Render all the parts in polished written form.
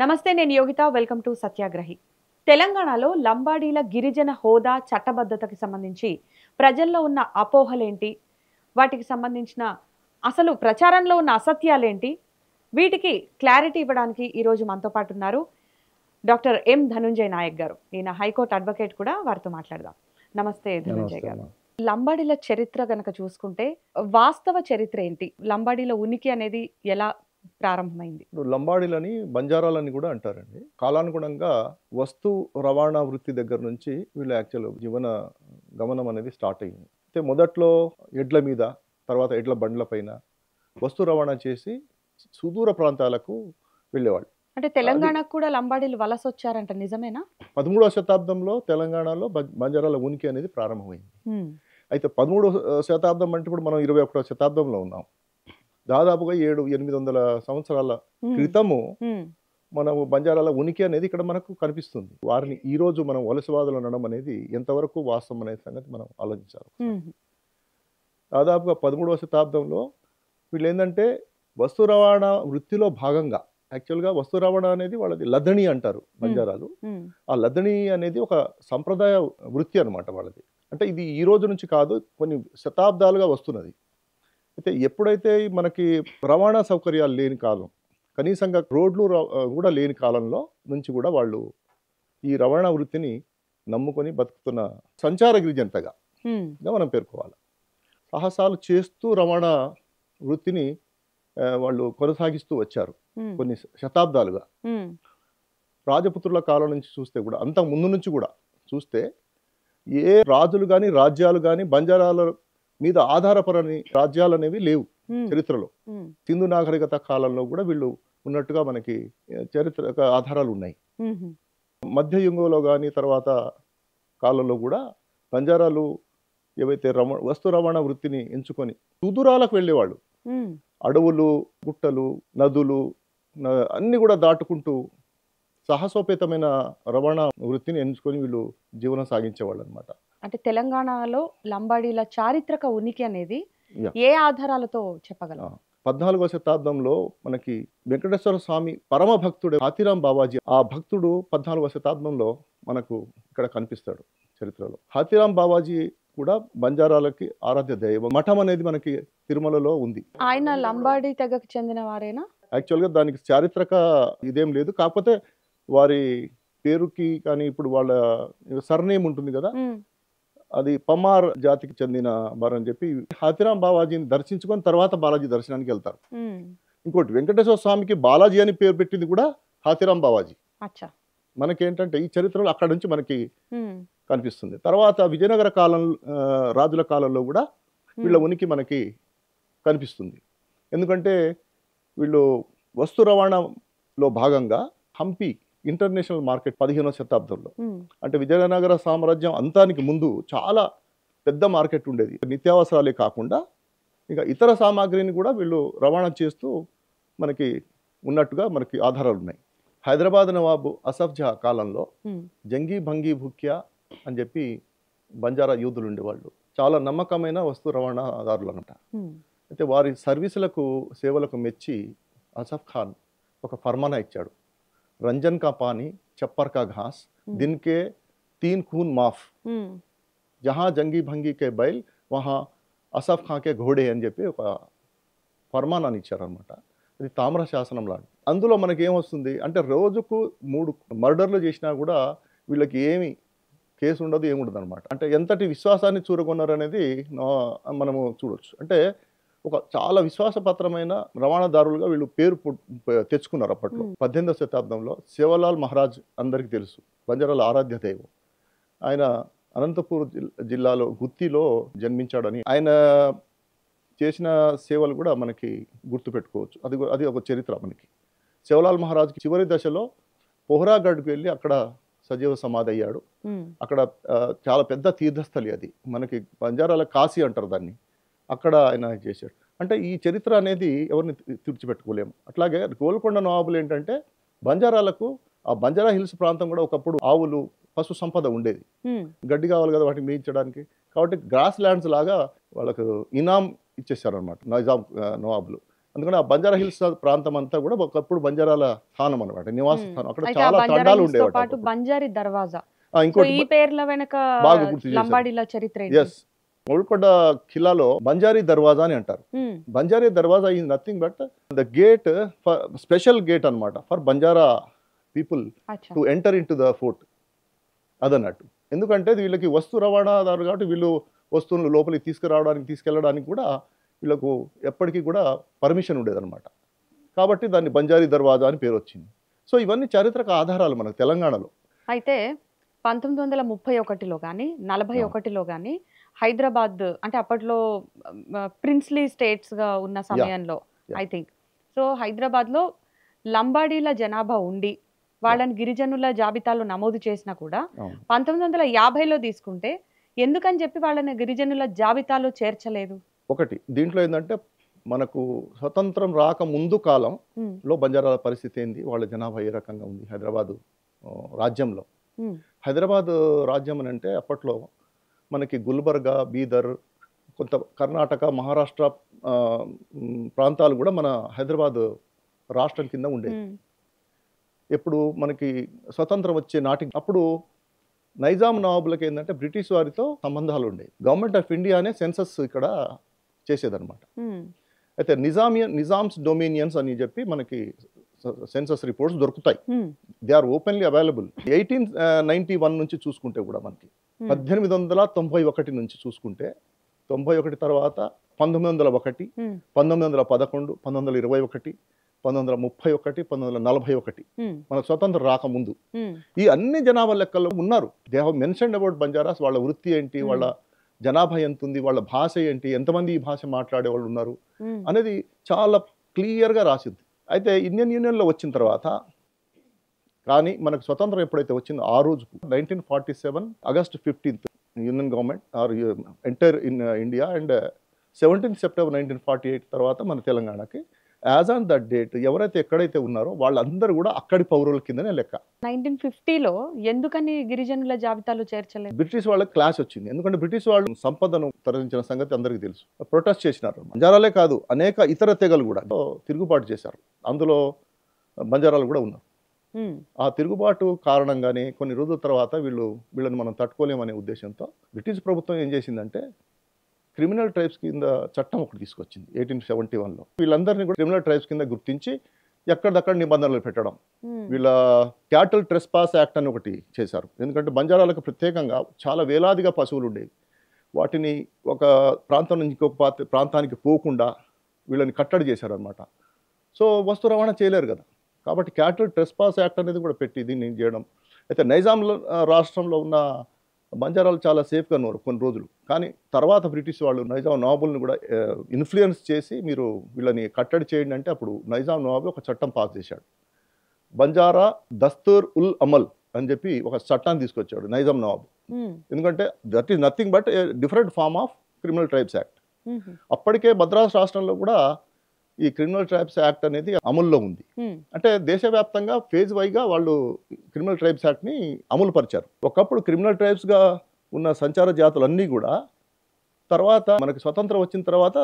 నమస్తే, నేను Yogita. Welcome to సత్యాగ్రహి. తెలంగాణలో లంబాడీల గిరిజన హోదా చట్టబద్ధతకి సంబంధించి ప్రజల్లో ఉన్న అపోహలేంటి? వాటికి సంబంధించిన అసలు ప్రచారంలో ఉన్న అసత్యాలేంటి? వీటికి క్లారిటీ ఇవ్వడానికి ఈరోజు మనతో పాటు ఉన్నారు డాక్టర్ ఎం ధనుంజయ్ నాయక్ గారు. ఈయన హైకోర్టు అడ్వకేట్ కూడా. వారితో మాట్లాడదాం. నమస్తే ధనుంజయ్ గారు. లంబాడీల చరిత్ర గనక చూసుకుంటే వాస్తవ చరిత్ర ఏంటి? లంబాడీల ఉనికి అనేది ఎలా ప్రారంభమైంది? ఇప్పుడు లంబాడీలని బంజారాలని కూడా అంటారండి. కాలానుగుణంగా వస్తు రవాణా వృత్తి దగ్గర నుంచి వీళ్ళ యాక్చువల్ జీవన గమనం అనేది స్టార్ట్ అయ్యింది. అయితే మొదట్లో ఎడ్ల మీద, తర్వాత ఎడ్ల బండ్ల పైన వస్తు రవాణా చేసి సుదూర ప్రాంతాలకు వెళ్ళేవాళ్ళు. అంటే తెలంగాణకు కూడా లంబాడీలు వలస వచ్చారంట, నిజమేనా? 13వ శతాబ్దంలో తెలంగాణలో బంజారాల ఉనికి అనేది ప్రారంభమైంది. అయితే 13వ శతాబ్దం అంటే ఇప్పుడు మనం 21వ శతాబ్దంలో ఉన్నాం. దాదాపుగా 700-800 సంవత్సరాల క్రితము మనము బంజారాల ఉనికి అనేది ఇక్కడ మనకు కనిపిస్తుంది. వారిని ఈ రోజు మనం వలసవాదులు అనడం అనేది ఎంతవరకు వాస్తవం అనే సంగతి మనం ఆలోచించాలి. దాదాపుగా 13వ శతాబ్దంలో వీళ్ళు ఏంటంటే వస్తు రవాణా వృత్తిలో భాగంగా, యాక్చువల్గా వస్తు రవాణా అనేది వాళ్ళది లద్దణి అంటారు బంజారాలు. ఆ లద్దణి అనేది ఒక సంప్రదాయ వృత్తి అనమాట వాళ్ళది. అంటే ఇది ఈ రోజు నుంచి కాదు, కొన్ని శతాబ్దాలుగా వస్తున్నది. అయితే ఎప్పుడైతే మనకి రవాణా సౌకర్యాలు లేని కాలం, కనీసంగా రోడ్లు కూడా లేని కాలంలో నుంచి కూడా వాళ్ళు ఈ రవాణా వృత్తిని నమ్ముకొని బతుకుతున్న సంచార గిరిజనతగా మనం పేర్కోవాలి. సాహసాలు చేస్తూ రవాణా వృత్తిని వాళ్ళు కొనసాగిస్తూ వచ్చారు కొన్ని శతాబ్దాలుగా. రాజపుత్రుల కాలం నుంచి చూస్తే కూడా, అంత ముందు నుంచి కూడా చూస్తే ఏ రాజులు కానీ రాజ్యాలు కానీ బంజారాల మీద ఆధారపడని రాజ్యాలు అనేవి లేవు చరిత్రలో. సింధు నాగరికత కాలంలో కూడా వీళ్ళు ఉన్నట్టుగా మనకి చరిత్ర ఆధారాలు ఉన్నాయి. మధ్యయుగంలో కానీ తర్వాత కాలంలో కూడా బంజారాలు ఏవైతే వస్తు రవాణా వృత్తిని ఎంచుకొని సుదూరాలకు వెళ్ళేవాళ్ళు. అడవులు, గుట్టలు, నదులు అన్ని కూడా దాటుకుంటూ సాహసోపేతమైన రవాణా వృత్తిని ఎంచుకొని వీళ్ళు జీవనం సాగించేవాళ్ళు అనమాట. అంటే తెలంగాణలో లంబాడీల చారిత్రక ఉనికి అనేది ఏ ఆధారాలతో చెప్పగలం? 14వ శతాబ్దంలో మనకి వెంకటేశ్వర స్వామి పరమ భక్తుడు హాతీరాం బావాజీ, ఆ భక్తుడు 14వ శతాబ్దంలో మనకు ఇక్కడ కనిపిస్తాడు చరిత్రలో. హాతీరాం బావాజీ కూడా బంజారాలకి ఆరాధ్య దైవం. మఠం అనేది మనకి తిరుమలలో ఉంది. ఆయన లంబాడీ తెగకు చెందిన వారేనా? యాక్చువల్గా దానికి చారిత్రక ఇదేం లేదు, కాకపోతే వారి పేరుకి కానీ ఇప్పుడు వాళ్ళ సర్నేమ్ ఉంటుంది కదా, అది పమార్ జాతికి చెందిన వారని చెప్పి హాతీరాం బావాజీని దర్శించుకొని తర్వాత బాలాజీ దర్శనానికి వెళ్తారు. ఇంకోటి వెంకటేశ్వర స్వామికి బాలాజీ అని పేరు పెట్టింది కూడా హాతీరాం బావాజీ. మనకేంటంటే ఈ చరిత్రలో అక్కడ నుంచి మనకి కనిపిస్తుంది. తర్వాత విజయనగర కాలం రాజుల కాలంలో కూడా వీళ్ళ ఉనికి మనకి కనిపిస్తుంది. ఎందుకంటే వీళ్ళు వస్తు రవాణాలో భాగంగా హంపి ఇంటర్నేషనల్ మార్కెట్ 15వ శతాబ్దంలో, అంటే విజయనగర సామ్రాజ్యం అంతానికి ముందు చాలా పెద్ద మార్కెట్ ఉండేది. నిత్యావసరాలే కాకుండా ఇంకా ఇతర సామాగ్రిని కూడా వీళ్ళు రవాణా చేస్తూ మనకి ఉన్నట్టుగా మనకి ఆధారాలు ఉన్నాయి. హైదరాబాద్ నవాబు అసఫ్ జహా కాలంలో జంగీ భంగీ భుక్యా అని చెప్పి బంజారా యూదులు ఉండేవాళ్ళు. చాలా నమ్మకమైన వస్తు రవాణాదారులు అన్నమాట. అయితే వారి సర్వీసులకు, సేవలకు మెచ్చి అసఫ్ ఖాన్ ఒక ఫర్మానా ఇచ్చాడు. రంజన్ కా పానీ చప్పర్ కా ఘాస్ దిన్కే 3 ఖూన్ మాఫ్, జహా జంగీ భంగీ కే బైల్ వహా అసఫ్ ఖాన్ కే ఘోడే అని చెప్పి ఒక ఫర్మానాన్ని ఇచ్చారనమాట. అది తామ్ర శాసనం లాంటి. అందులో మనకి ఏమొస్తుంది అంటే రోజుకు 3 మర్డర్లు చేసినా కూడా వీళ్ళకి ఏమి కేసు ఉండదు, ఏముండదు అనమాట. అంటే ఎంతటి విశ్వాసాన్ని చూరగొన్నారు అనేది మనము చూడవచ్చు. అంటే ఒక చాలా విశ్వాసపత్రమైన రవాణాదారులుగా వీళ్ళు పేరు తెచ్చుకున్నారు అప్పట్లో. 18వ శతాబ్దంలో సేవలాల్ మహారాజ్ అందరికీ తెలుసు, బంజారాల ఆరాధ్య దైవం. ఆయన అనంతపూర్ జిల్లాలో గుత్తిలో జన్మించాడని, ఆయన చేసిన సేవలు కూడా మనకి గుర్తుపెట్టుకోవచ్చు. అది ఒక చరిత్ర మనకి. సేవలాల్ మహారాజ్కి చివరి దశలో పోహ్రాగఢ్కి వెళ్ళి అక్కడ సజీవ సమాధి అయ్యాడు. అక్కడ చాలా పెద్ద తీర్థస్థలి అది, మనకి బంజారాల కాశీ అంటారు దాన్ని. అక్కడ ఆయన చేశాడు. అంటే ఈ చరిత్ర అనేది ఎవరిని తుడిచిపెట్టుకోలేము. అట్లాగే గోల్కొండ నవాబులు ఏంటంటే బంజారాలకు, ఆ బంజారా హిల్స్ ప్రాంతం కూడా ఒకప్పుడు ఆవులు, పశు సంపద ఉండేది. గడ్డి కావాలి కదా వాటిని మేయించడానికి, కాబట్టి గ్రాస్ ల్యాండ్స్ లాగా వాళ్ళకు ఇనాం ఇచ్చేసారనమాట నైజాం నవాబులు. అందుకని ఆ బంజారా హిల్స్ ప్రాంతం అంతా కూడా ఒకప్పుడు బంజారాల స్థానం అనమాట, నివాస స్థానం. అక్కడ అయితే ఆ చాలా బంజారా తండాలు హిల్స్ తో ఉండేవాట పాటు అప్పుడు. బంజారీ దర్వాజా. సో ఇంకోటి ఈ పేర్ల వెనక బాగా గుర్తు చేశారు. లంబాడీల చరిత్ర ఏంటి? ఎస్, గోల్కొండ ఖిల్లాలో బంజారీ దర్వాజా అని అంటారు. Um, Banjari Darwaza is nothing but the gate for special gate అనమాట ఫర్ బంజారా పీపుల్ అచ్చా. To enter in to the fort అదన్నట్టు. ఎందుకంటే వీళ్ళకి వస్తు రవాణాదారు కాబట్టి వీళ్ళు వస్తువులను లోపలికి తీసుకురావడానికి తీసుకెళ్ళడానికి కూడా వీళ్ళకు ఎప్పటికీ కూడా పర్మిషన్ ఉండేదన్నమాట. కాబట్టి దాన్ని బంజారీ దర్వాజా అని పేరు వచ్చింది. సో ఇవన్నీ చారిత్రక ఆధారాలు మనకు తెలంగాణలో. అయితే 1931లో కానీ 41లో కానీ హైదరాబాద్ అంటే అప్పట్లో ప్రిన్స్లీ స్టేట్స్గా ఉన్న సమయంలో Yeah. ఐ థింక్ సో హైదరాబాద్లో లంబాడీల జనాభా ఉండి వాళ్ళని గిరిజనుల జాబితాలో నమోదు చేసినా కూడా అవును. 1950లో తీసుకుంటే ఎందుకని చెప్పి వాళ్ళని గిరిజనుల జాబితాలో చేర్చలేదు? ఒకటి దీంట్లో ఏంటంటే మనకు స్వతంత్రం రాక ముందు కాలంలో బంజారాల పరిస్థితి ఏంది, వాళ్ళ జనాభా ఏ రకంగా ఉంది హైదరాబాదు రాజ్యంలో. హైదరాబాద్ రాజ్యం అని అంటే అప్పట్లో మనకి గుల్బర్గా, బీదర్, కొంత కర్ణాటక, మహారాష్ట్ర ప్రాంతాలు కూడా మన హైదరాబాద్ రాష్ట్రం కింద ఉండేది. ఎప్పుడు మనకి స్వతంత్రం వచ్చే నాటికి అప్పుడు నైజాం నవాబులకి ఏంటంటే బ్రిటిష్ వారితో సంబంధాలు ఉండేవి. గవర్నమెంట్ ఆఫ్ ఇండియానే సెన్సస్ ఇక్కడ చేసేదన్నమాట. అయితే నిజామ్స్ డొమినియన్స్ అని చెప్పి మనకి సెన్సస్ రిపోర్ట్స్ దొరుకుతాయి. They are openly available. 1891 నుంచి చూసుకుంటే కూడా మనకి 1891 నుంచి చూసుకుంటే 91 తర్వాత 1901, 1911, 1921, 1931, 1941 మనకు స్వతంత్రం రాకముందు ఈ అన్ని జనాభా లెక్కల్లో ఉన్నారు. They have mentioned about బంజారాస్. వాళ్ళ వృత్తి ఏంటి, వాళ్ళ జనాభా ఎంత ఉంది, వాళ్ళ భాష ఏంటి, ఎంతమంది ఈ భాష మాట్లాడే వాళ్ళు ఉన్నారు అనేది చాలా క్లియర్గా రాసింది. అయితే ఇండియన్ యూనియన్లో వచ్చిన తర్వాత కానీ మనకు స్వతంత్రం ఎప్పుడైతే వచ్చిందో ఆ రోజు 1947 August 15th union government are enter in India and 17th September 1948 తర్వాత మన తెలంగాణకి యాజ్ ఆన్ దట్ డేట్ ఎవరైతే ఎక్కడైతే ఉన్నారో వాళ్ళందరూ కూడా అక్కడి పౌరుల కిందనే లెక్క. 1950లో ఎందుకని గిరిజనుల జాబితాలో చేర్చలేదు? బ్రిటిష్ వాళ్ళకి క్లాష్ వచ్చింది. ఎందుకంటే బ్రిటిష్ వాళ్ళు సంపదను తరలించిన సంగతి అందరికీ తెలుసు. ప్రొటెస్ట్ చేసినారు. బంజారాలే కాదు అనేక ఇతర తెగలు కూడా తిరుగుబాటు చేశారు. అందులో బంజారాలు కూడా ఉన్నారు. ఆ తిరుగుబాటు కారణంగానే కొన్ని రోజుల తర్వాత వీళ్ళని మనం తట్టుకోలేమనే ఉద్దేశంతో బ్రిటిష్ ప్రభుత్వం ఏం చేసిందంటే క్రిమినల్ ట్రైబ్స్ కింద చట్టం ఒకటి తీసుకొచ్చింది 1871లో. వీళ్ళందరినీ కూడా క్రిమినల్ ట్రైబ్స్ కింద గుర్తించి ఎక్కడిదక్కడ నిబంధనలు పెట్టడం. వీళ్ళ క్యాటల్ ట్రెస్పాస్ యాక్ట్ అని ఒకటి చేశారు. ఎందుకంటే బంజారాలకు ప్రత్యేకంగా చాలా వేలాదిగా పశువులు ఉండేవి. వాటిని ఒక ప్రాంతం నుంచి ఇంకొక ప్రాంతానికి పోకుండా వీళ్ళని కట్టడి చేశారనమాట. సో వస్తు రవాణా చేయలేరు కదా, కాబట్టి క్యాటల్ ట్రెస్పాస్ యాక్ట్ అనేది కూడా పెట్టి దీన్ని చేయడం. అయితే నైజాం రాష్ట్రంలో ఉన్న బంజారాలు చాలా సేఫ్గా ఉన్నారు కొన్ని రోజులు. కానీ తర్వాత బ్రిటిష్ వాళ్ళు నైజాం నవాబుల్ని కూడా ఇన్ఫ్లుయెన్స్ చేసి మీరు వీళ్ళని కట్టడి చేయండి అంటే అప్పుడు నైజాం నవాబు ఒక చట్టం పాస్ చేశాడు. బంజారా దస్తూర్ ఉల్ అమల్ అని చెప్పి ఒక చట్టాన్ని తీసుకొచ్చాడు నైజాం నవాబు. ఎందుకంటే that is nothing but different form of criminal tribes act. అప్పటికే మద్రాస్ రాష్ట్రంలో కూడా ఈ క్రిమినల్ ట్రైబ్స్ యాక్ట్ అనేది అమల్లో ఉంది. అంటే దేశవ్యాప్తంగా ఫేజ్ వైగా వాళ్ళు క్రిమినల్ ట్రైబ్స్ యాక్ట్ని అమలు పరిచారు. ఒకప్పుడు క్రిమినల్ ట్రైబ్స్గా ఉన్న సంచార జాతులన్నీ కూడా తర్వాత మనకి స్వతంత్రం వచ్చిన తర్వాత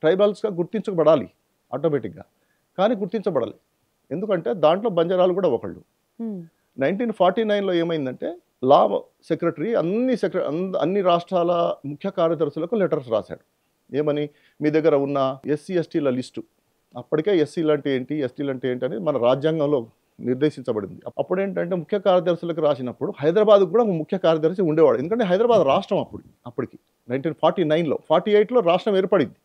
ట్రైబల్స్గా గుర్తించబడాలి ఆటోమేటిక్గా, కానీ గుర్తించబడాలి. ఎందుకంటే దాంట్లో బంజారాలు కూడా ఒకళ్ళు. 1949లో ఏమైందంటే లా సెక్రటరీ అన్ని రాష్ట్రాల ముఖ్య కార్యదర్శులకు లెటర్స్ రాశాడు. ఏమని, మీ దగ్గర ఉన్న ఎస్సీ ఎస్టీల లిస్టు, అప్పటికే ఎస్సీలు అంటే ఏంటి ఎస్టీలు అంటే ఏంటి అనేది మన రాజ్యాంగంలో నిర్దేశించబడింది. అప్పుడు ఏంటంటే ముఖ్య కార్యదర్శులకు రాసినప్పుడు హైదరాబాద్ కూడా ముఖ్య కార్యదర్శి ఉండేవాడు. ఎందుకంటే హైదరాబాద్ రాష్ట్రం అప్పటికి 1949లో 48లో రాష్ట్రం ఏర్పడింది.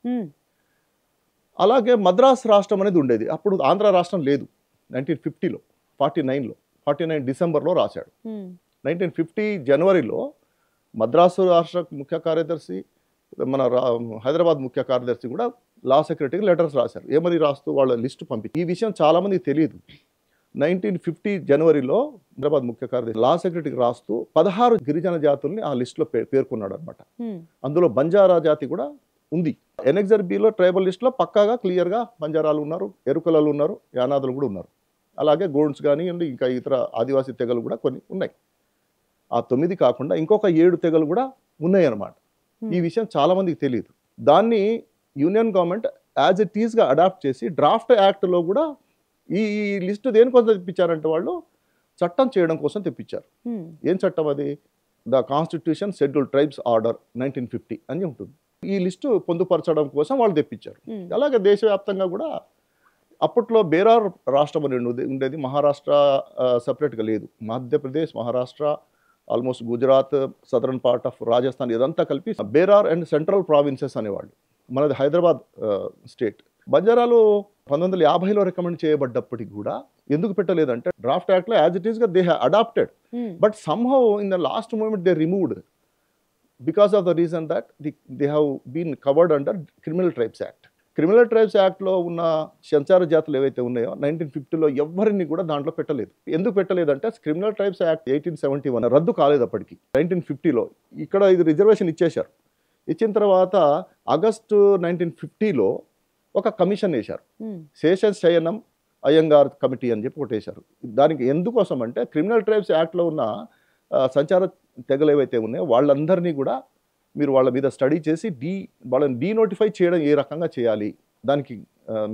అలాగే మద్రాస్ రాష్ట్రం అనేది ఉండేది. అప్పుడు ఆంధ్ర రాష్ట్రం లేదు. 1950లో 49 డిసెంబర్లో రాశాడు. 1950 జనవరిలో మద్రాసు రాష్ట్ర ముఖ్య కార్యదర్శి మన హైదరాబాద్ ముఖ్య కార్యదర్శి కూడా లా సెక్రటరీకి లెటర్స్ రాశారు. ఏమని రాస్తూ వాళ్ళ లిస్టు పంపి, ఈ విషయం చాలామందికి తెలియదు. 1950 జనవరిలో హైదరాబాద్ ముఖ్య కార్యదర్శి లా సెక్రటరీకి రాస్తూ 16 గిరిజన జాతుల్ని ఆ లిస్టులో పేర్కొన్నాడు అనమాట. అందులో బంజారా జాతి కూడా ఉంది. ఎనెక్సర్ బిలో ట్రైబల్ లిస్టులో పక్కాగా క్లియర్గా బంజారాలు ఉన్నారు, ఎరుకలలు ఉన్నారు, యానాదులు కూడా ఉన్నారు. అలాగే గోండ్స్ కానివ్వండి, ఇంకా ఇతర ఆదివాసీ తెగలు కూడా కొన్ని ఉన్నాయి. ఆ 9 కాకుండా ఇంకొక 7 తెగలు కూడా ఉన్నాయి అన్నమాట. ఈ విషయం చాలా మందికి తెలియదు. దాన్ని యూనియన్ గవర్నమెంట్ యాజ్ ఇట్ ఈస్గా అడాప్ట్ చేసి డ్రాఫ్ట్ యాక్ట్లో కూడా ఈ లిస్టు దేనికోసం తెప్పించారంటే వాళ్ళు చట్టం చేయడం కోసం తెప్పించారు. ఏం చట్టం అది? The constitution schedule tribes order 1950 అని ఉంటుంది. ఈ లిస్టు పొందుపరచడం కోసం వాళ్ళు తెప్పించారు. అలాగే దేశవ్యాప్తంగా కూడా అప్పట్లో బేరార్ రాష్ట్రం అని ఉండేది. మహారాష్ట్ర సపరేట్గా లేదు. Madhya Pradesh, Maharashtra, almost Gujarat, southern part of Rajasthan ఇదంతా కలిపి బేరార్ అండ్ సెంట్రల్ ప్రావిన్సెస్ అనేవాళ్ళు. మనది హైదరాబాద్ స్టేట్. బంజారాలు 1950లో రికమెండ్ చేయబడ్డప్పటికి కూడా ఎందుకు పెట్టలేదంటే డ్రాఫ్ట్ యాక్ట్లో యాజ్ ఇట్ ఈస్గా they have adopted, but somehow in the last moment they removed because of the reason that they have been covered under criminal tribes act. Criminal tribes యాక్ట్లో ఉన్న సంచార జాతులు ఏవైతే ఉన్నాయో 1950లో ఎవరిని కూడా దాంట్లో పెట్టలేదు. ఎందుకు పెట్టలేదంటే క్రిమినల్ ట్రైబ్స్ యాక్ట్ 1871 రద్దు కాలేదు అప్పటికి. 1950లో ఇక్కడ ఇది రిజర్వేషన్ ఇచ్చేశారు. ఇచ్చిన తర్వాత ఆగస్టు 1950లో ఒక కమిషన్ వేశారు. శేషస్ శయనం అయ్యంగార్ కమిటీ అని చెప్పి కొట్టేశారు. దానికి ఎందుకోసం అంటే క్రిమినల్ ట్రైబ్స్ యాక్ట్లో ఉన్న సంచార తెగలు ఏవైతే ఉన్నాయో వాళ్ళందరినీ కూడా మీరు వాళ్ళ మీద స్టడీ చేసి వాళ్ళని డీనోటిఫై చేయడం ఏ రకంగా చేయాలి, దానికి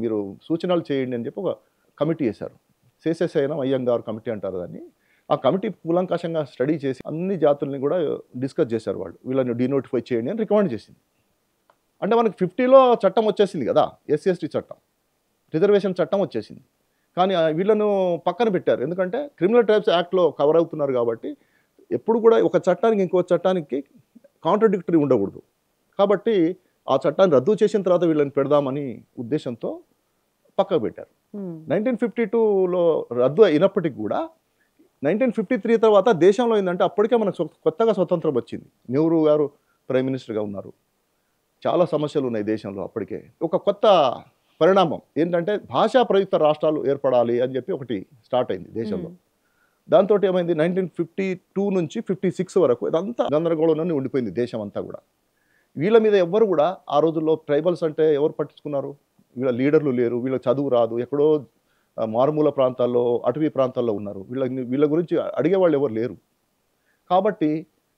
మీరు సూచనలు చేయండి అని చెప్పి ఒక కమిటీ వేశారు. శేషశయనం అయ్యంగార్ కమిటీ అంటారు దాన్ని. ఆ కమిటీ కూలంకషంగా స్టడీ చేసి అన్ని జాతుల్ని కూడా డిస్కస్ చేశారు. వాళ్ళు వీళ్ళని డీనోటిఫై చేయండి అని రికమెండ్ చేసింది. అంటే మనకి 50లో చట్టం వచ్చేసింది కదా, SC/ST చట్టం, రిజర్వేషన్ చట్టం వచ్చేసింది. కానీ వీళ్ళను పక్కన పెట్టారు. ఎందుకంటే క్రిమినల్ ట్రైబ్స్ యాక్ట్లో కవర్ అవుతున్నారు కాబట్టి ఎప్పుడు కూడా ఒక చట్టానికి ఇంకో చట్టానికి కాంట్రడిక్టరీ ఉండకూడదు. కాబట్టి ఆ చట్టాన్ని రద్దు చేసిన తర్వాత వీళ్ళని పెడదామని ఉద్దేశంతో పక్కకు పెట్టారు. 1952లో రద్దు అయినప్పటికీ కూడా 1953 తర్వాత దేశంలో ఏంటంటే అప్పటికే మనకు కొత్తగా స్వతంత్రం వచ్చింది. నెహ్రూ గారు ప్రైమ్ మినిస్టర్గా ఉన్నారు. చాలా సమస్యలు ఉన్నాయి దేశంలో. అప్పటికే ఒక కొత్త పరిణామం ఏంటంటే భాషా ప్రయుక్త రాష్ట్రాలు ఏర్పడాలి అని చెప్పి ఒకటి స్టార్ట్ అయింది దేశంలో. దాంతో ఏమైంది 1952 నుంచి 56 వరకు ఇదంతా గందరగోళంలోనే ఉండిపోయింది దేశం అంతా కూడా. వీళ్ళ మీద ఎవ్వరు కూడా ఆ రోజుల్లో ట్రైబల్స్ అంటే ఎవరు పట్టించుకున్నారు? వీళ్ళ లీడర్లు లేరు, వీళ్ళ చదువు రాదు, ఎక్కడో మారుమూల ప్రాంతాల్లో అటవీ ప్రాంతాల్లో ఉన్నారు. వీళ్ళ గురించి అడిగేవాళ్ళు ఎవరు లేరు. కాబట్టి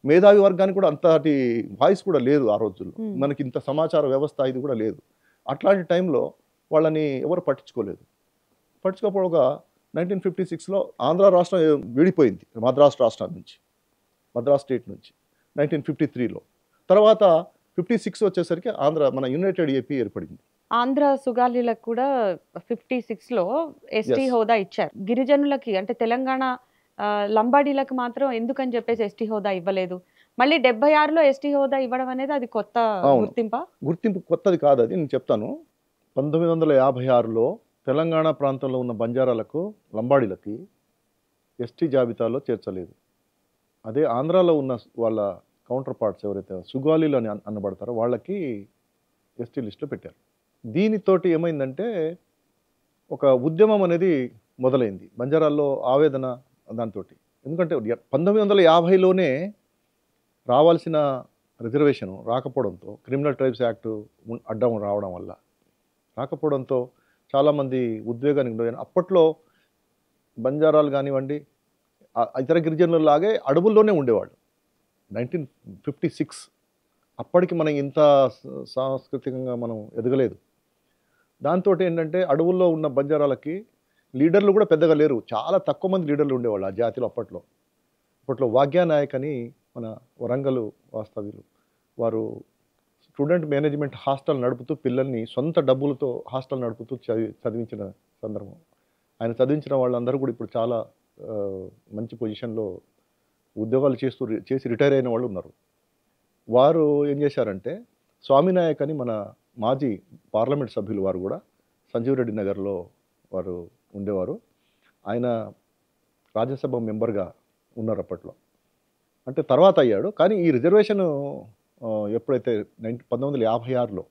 మేధావి వర్గానికి కూడా అంతటి వాయిస్ కూడా లేదు ఆ రోజుల్లో. మనకి ఇంత సమాచార వ్యవస్థ ఇది కూడా లేదు. అట్లాంటి టైంలో వాళ్ళని ఎవరు పట్టించుకోలేదు. పట్టించుకోకపోగా 1956లో ఆంధ్ర రాష్ట్రం విడిపోయింది మద్రాస్ రాష్ట్రం నుంచి, మద్రాస్ స్టేట్ నుంచి 1953లో. తర్వాత 56 వచ్చేసరికి మన యునైటెడ్ ఏపీ ఏర్పడింది. ఆంధ్ర సుగాలీలకు కూడా 56లో ST హోదా ఇచ్చారు. గిరిజనులకి అంటే తెలంగాణ లంబాడీలకు మాత్రం ఎందుకని చెప్పేసి ST హోదా ఇవ్వలేదు. మళ్ళీ 76లో ST హోదా ఇవ్వడం అనేది అది కొత్త గుర్తింపు కొత్తది కాదు. అది నేను చెప్తాను. 1956లో తెలంగాణ ప్రాంతంలో ఉన్న బంజారాలకు, లంబాడీలకి ST జాబితాలో చేర్చలేదు. అదే ఆంధ్రాలో ఉన్న వాళ్ళ కౌంటర్ పార్ట్స్ ఎవరైతే సుగాలీలు అని అనబడతారో వాళ్ళకి ST లిస్టులో పెట్టారు. దీనితోటి ఏమైందంటే ఒక ఉద్యమం అనేది మొదలైంది బంజారాల్లో, ఆవేదన దాంతో. ఎందుకంటే 1950లోనే రావాల్సిన రిజర్వేషన్ రాకపోవడంతో, క్రిమినల్ ట్రైబ్స్ యాక్ట్ అడ్డం రావడం వల్ల రాకపోవడంతో చాలామంది ఉద్వేగానికి గురయ్యారు. అప్పట్లో బంజారాలు కానివ్వండి, ఇతర గిరిజనులలాగే అడవుల్లోనే ఉండేవాళ్ళు. 1956 అప్పటికి మనం ఇంత సాంస్కృతికంగా మనం ఎదగలేదు. దాంతో ఏంటంటే అడవుల్లో ఉన్న బంజారాలకి లీడర్లు కూడా పెద్దగా లేరు. చాలా తక్కువ మంది లీడర్లు ఉండేవాళ్ళు ఆ జాతిలో అప్పట్లో. వాగ్యానాయక్ అని మన వరంగల్ వాస్తవ్యులు, వారు స్టూడెంట్ మేనేజ్మెంట్ హాస్టల్ నడుపుతూ పిల్లల్ని సొంత డబ్బులతో హాస్టల్ నడుపుతూ చదివించిన సందర్భం. ఆయన చదివించిన వాళ్ళందరూ కూడా ఇప్పుడు చాలా మంచి పొజిషన్లో ఉద్యోగాలు చేసి రిటైర్ అయిన వాళ్ళు ఉన్నారు. వారు ఏం చేశారంటే స్వామినాయక్ అని మన మాజీ పార్లమెంట్ సభ్యులు, వారు కూడా సంజీవ్ రెడ్డి నగర్లో వారు ఉండేవారు. ఆయన రాజ్యసభ మెంబర్గా ఉన్నారు అప్పట్లో. అంటే తర్వాత అయ్యాడు. కానీ ఈ రిజర్వేషన్ ఎప్పుడైతే 1956లో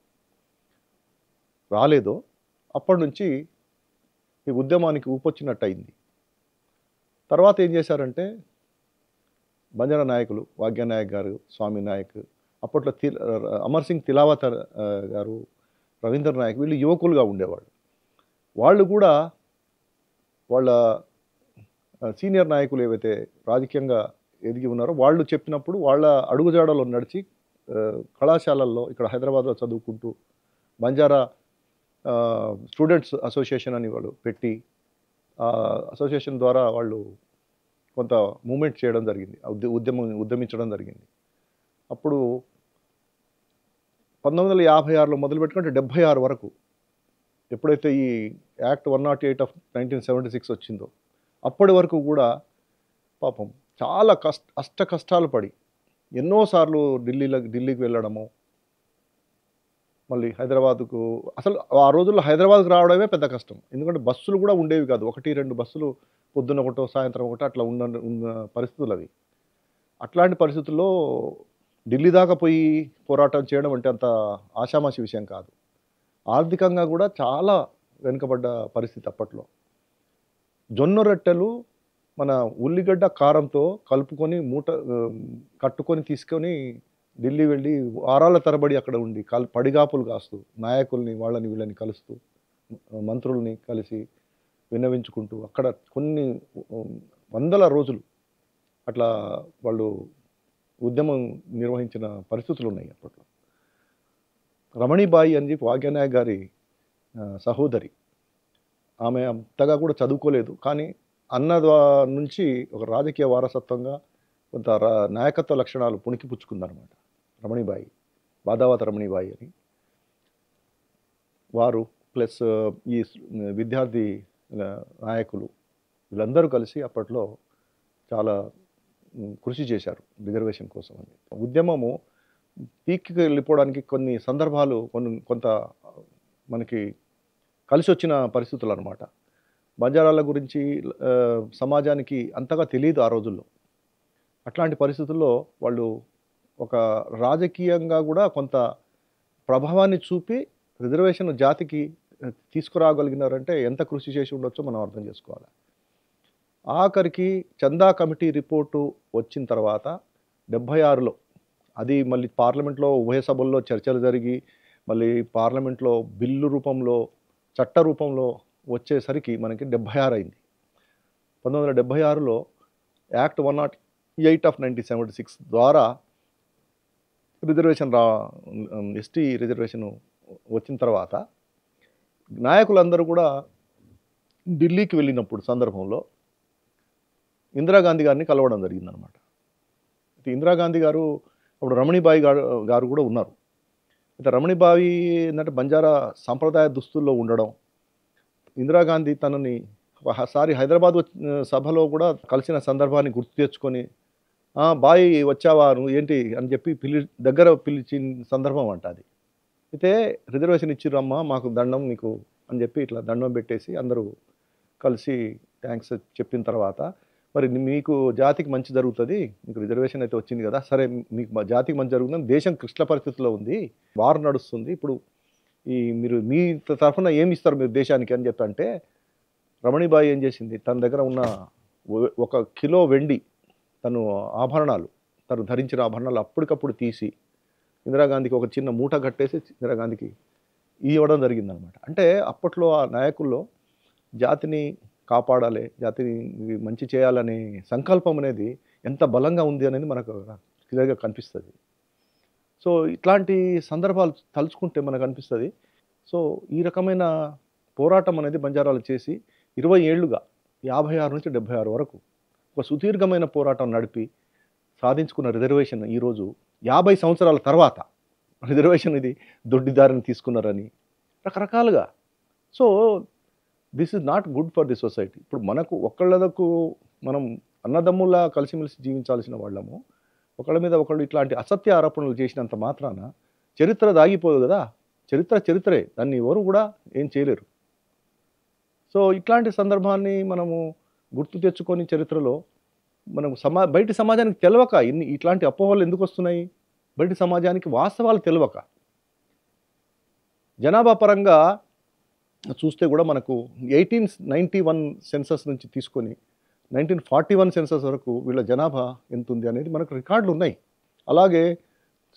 రాలేదో అప్పటి నుంచి ఈ ఉద్యమానికి ఊపొచ్చినట్టు అయింది. తర్వాత ఏం చేశారంటే బంజారా నాయకులు, వాగ్యానాయక్ గారు, స్వామి నాయక్, అప్పట్లో అమర్ సింగ్ తిలావత్ గారు, రవీంద్ర నాయక్, వీళ్ళు యువకులుగా ఉండేవాళ్ళు. వాళ్ళు కూడా వాళ్ళ సీనియర్ నాయకులు ఏవైతే రాజకీయంగా ఎదిగి ఉన్నారో వాళ్ళు చెప్పినప్పుడు వాళ్ళ అడుగుజాడలో నడిచి కళాశాలల్లో ఇక్కడ హైదరాబాద్లో చదువుకుంటూ బంజారా స్టూడెంట్స్ అసోసియేషన్ అని వాళ్ళు పెట్టి ఆ అసోసియేషన్ ద్వారా వాళ్ళు కొంత మూమెంట్ చేయడం జరిగింది, ఉద్యమించడం జరిగింది. అప్పుడు 1956లో మొదలు పెట్టుకుంటే 76 వరకు ఎప్పుడైతే ఈ యాక్ట్ 108 ఆఫ్ 1976 వచ్చిందో అప్పటి వరకు కూడా పాపం చాలా అష్ట కష్టాలు పడి ఎన్నోసార్లు ఢిల్లీకి వెళ్ళడము, మళ్ళీ హైదరాబాద్కు, అసలు ఆ రోజుల్లో హైదరాబాద్కు రావడమే పెద్ద కష్టం. ఎందుకంటే బస్సులు కూడా ఉండేవి కాదు, 1-2 బస్సులు, పొద్దున్న ఒకటో సాయంత్రం ఒకటో అట్లా ఉన్న పరిస్థితులు అవి. అట్లాంటి పరిస్థితుల్లో ఢిల్లీ దాకా పోయి పోరాటం చేయడం అంటే అంత ఆషామాషి విషయం కాదు. ఆర్థికంగా కూడా చాలా వెనుకబడ్డ పరిస్థితి అప్పట్లో. జొన్న రొట్టెలు మన ఉల్లిగడ్డ కారంతో కలుపుకొని కట్టుకొని తీసుకొని ఢిల్లీ వెళ్ళి వారాల తరబడి అక్కడ ఉండి పడిగాపులు కాస్తూ నాయకుల్ని వాళ్ళని వీళ్ళని కలుస్తూ మంత్రుల్ని కలిసి విన్నవించుకుంటూ అక్కడ కొన్ని వందల రోజులు అట్లా వాళ్ళు ఉద్యమం నిర్వహించిన పరిస్థితులు ఉన్నాయి అప్పట్లో. రమణీబాయి అని చెప్పి భాగ్యనాయక్ గారి సహోదరి, ఆమె అంతగా కూడా చదువుకోలేదు, కానీ అన్న నుంచి ఒక రాజకీయ వారసత్వంగా కొంత నాయకత్వ లక్షణాలు పుణికిపుచ్చుకుందనమాట రమణీబాయి, బాదావత రమణీబాయి అని. వారు ప్లస్ ఈ విద్యార్థి నాయకులు వీళ్ళందరూ కలిసి అప్పట్లో చాలా కృషి చేశారు రిజర్వేషన్ కోసం అని. ఉద్యమము పీక్కి వెళ్ళిపోవడానికి కొన్ని సందర్భాలు కొంత మనకి కలిసి వచ్చిన పరిస్థితులు అనమాట. బంజారాల గురించి సమాజానికి అంతగా తెలియదు ఆ రోజుల్లో. అట్లాంటి పరిస్థితుల్లో వాళ్ళు ఒక రాజకీయంగా కూడా కొంత ప్రభావాన్ని చూపి రిజర్వేషన్ జాతికి తీసుకురాగలిగినారంటే ఎంత కృషి చేసి ఉండొచ్చో మనం అర్థం చేసుకోవాలి. ఆఖరికి చందా కమిటీ రిపోర్టు వచ్చిన తర్వాత 76లో అది మళ్ళీ పార్లమెంట్లో ఉభయ సభల్లో చర్చలు జరిగి మళ్ళీ పార్లమెంట్లో బిల్లు రూపంలో చట్ట రూపంలో వచ్చేసరికి మనకి 76 అయింది. 1976లో యాక్ట్ 108 ఆఫ్ 1976 ద్వారా రిజర్వేషన్ ఎస్టీ రిజర్వేషన్ వచ్చిన తర్వాత నాయకులందరూ కూడా ఢిల్లీకి వెళ్ళినప్పుడు సందర్భంలో ఇందిరాగాంధీ గారిని కలవడం జరిగిందనమాట. ఇందిరాగాంధీ గారు అప్పుడు రమణీబాయి గారు కూడా ఉన్నారు. అయితే రమణీబాయి ఏంటంటే బంజారా సాంప్రదాయ దుస్తుల్లో ఉండడం, ఇందిరాగాంధీ తనని ఒకసారి హైదరాబాద్ సభలో కూడా కలిసిన సందర్భాన్ని గుర్తు తెచ్చుకొని బాయ్ వచ్చావా నువ్వు ఏంటి అని చెప్పి దగ్గర పిలిచిన సందర్భం అంట అది. అయితే రిజర్వేషన్ ఇచ్చిరమ్మా మాకు దండం మీకు అని చెప్పి ఇట్లా దండం పెట్టేసి అందరూ కలిసి థ్యాంక్స్ చెప్పిన తర్వాత, మరి మీకు జాతికి మంచి జరుగుతుంది, మీకు రిజర్వేషన్ అయితే వచ్చింది కదా, సరే మీకు జాతికి మంచి జరుగుతుంది, దేశం క్లిష్ట పరిస్థితుల్లో ఉంది, వార్ నడుస్తుంది, ఇప్పుడు మీరు మీ తరఫున ఏమి ఇస్తారు మీరు దేశానికి అని చెప్పి అంటే రమణీబాయి ఏం చేసింది, తన దగ్గర ఉన్న 1 కిలో వెండి తను ధరించిన ఆభరణాలు అప్పటికప్పుడు తీసి ఇందిరాగాంధీకి ఒక చిన్న మూట కట్టేసి ఇందిరాగాంధీకి ఇవ్వడం జరిగిందనమాట. అంటే అప్పట్లో ఆ నాయకుల్లో జాతిని కాపాడాలి, జాతిని మంచి చేయాలనే సంకల్పం అనేది ఎంత బలంగా ఉంది అనేది మనకు క్లియర్గా కనిపిస్తుంది. సో ఇట్లాంటి సందర్భాలు తలుచుకుంటే మనకు అనిపిస్తుంది. సో ఈ రకమైన పోరాటం అనేది బంజారాలు చేసి 20 ఏళ్లుగా 56 నుంచి 76 వరకు ఒక సుదీర్ఘమైన పోరాటం నడిపి సాధించుకున్న రిజర్వేషన్ ఈరోజు 50 సంవత్సరాల తర్వాత రిజర్వేషన్ ఇది దొడ్డిదారిని తీసుకున్నారని రకరకాలుగా. So this is not good for the society. ఇప్పుడు మనకు ఒకళ్ళకు మనం అన్నదమ్ముల్లా కలిసిమెలిసి జీవించాల్సిన వాళ్ళము ఒకళ్ళ మీద ఒకళ్ళు ఇట్లాంటి అసత్య ఆరోపణలు చేసినంత మాత్రాన చరిత్ర దాగిపోదు కదా. చరిత్రే, దాన్ని ఎవరు కూడా ఏం చేయలేరు. సో ఇట్లాంటి సందర్భాన్ని మనము గుర్తు తెచ్చుకొని చరిత్రలో మనం బయటి సమాజానికి తెలవక ఇట్లాంటి అపోహలు ఎందుకు వస్తున్నాయి, బయటి సమాజానికి వాస్తవాలు తెలవక. జనాభా పరంగా చూస్తే కూడా మనకు 1891 సెన్సస్ నుంచి తీసుకొని 1941 సెన్సస్ వరకు వీళ్ళ జనాభా ఎంత ఉంది అనేది మనకు రికార్డులు ఉన్నాయి. అలాగే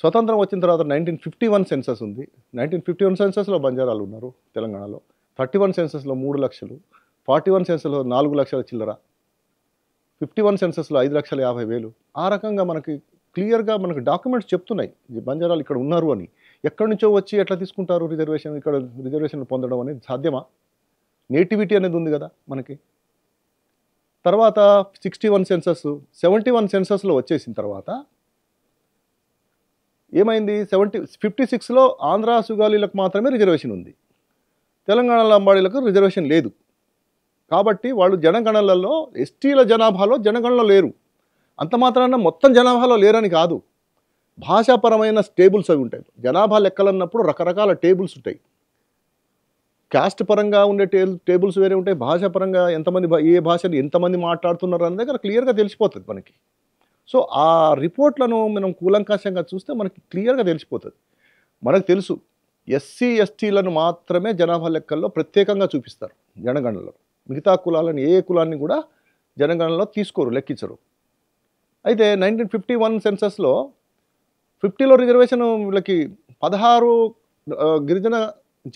స్వతంత్రం వచ్చిన తర్వాత 1951 సెన్సస్ ఉంది. 1951 సెన్సస్లో బంజారాలు ఉన్నారు తెలంగాణలో. 31 సెన్సస్లో 3 లక్షలు, 41 సెన్సస్లో 4 లక్షల చిల్లర, 51 సెన్సస్లో 5,50,000. ఆ రకంగా మనకి క్లియర్గా మనకు డాక్యుమెంట్స్ చెప్తున్నాయి బంజారాలు ఇక్కడ ఉన్నారు అని. ఎక్కడి నుంచో వచ్చి ఎట్లా తీసుకుంటారు రిజర్వేషన్? ఇక్కడ రిజర్వేషన్ పొందడం అనేది సాధ్యమా? నేటివిటీ అనేది ఉంది కదా మనకి. తర్వాత 61 సెన్సస్ 71 సెన్సస్లో వచ్చేసిన తర్వాత ఏమైంది? 56లో ఆంధ్ర సుగాలీలకు మాత్రమే రిజర్వేషన్ ఉంది, తెలంగాణ లంబాడీలకు రిజర్వేషన్ లేదు. కాబట్టి వాళ్ళు జనగణనలలో ఎస్టీల జనాభాలో జనగణనలో లేరు. అంత మాత్రాన మొత్తం జనాభాలో లేరని కాదు, భాషాపరమైన టేబుల్స్ అవి ఉంటాయి. జనాభా లెక్కలన్నప్పుడు రకరకాల టేబుల్స్ ఉంటాయి. క్యాస్ట్ పరంగా ఉండే టేబుల్స్ వేరే ఉంటాయి, భాషాపరంగా ఎంతమంది ఏ భాషను ఎంతమంది మాట్లాడుతున్నారు అనే దగ్గర క్లియర్గా తెలిసిపోతుంది మనకి. సో ఆ రిపోర్ట్లను మనం కూలంకషంగా చూస్తే మనకి క్లియర్గా తెలిసిపోతుంది. మనకు తెలుసు ఎస్సీ ఎస్టీలను మాత్రమే జనాభా లెక్కల్లో ప్రత్యేకంగా చూపిస్తారు జనగణనలో. మిగతా కులాలను ఏ కులాన్ని కూడా జనగణనలో తీసుకోరు, లెక్కించరు. అయితే 1951 సెన్సస్లో 50లో రిజర్వేషన్ వీళ్ళకి 16 గిరిజన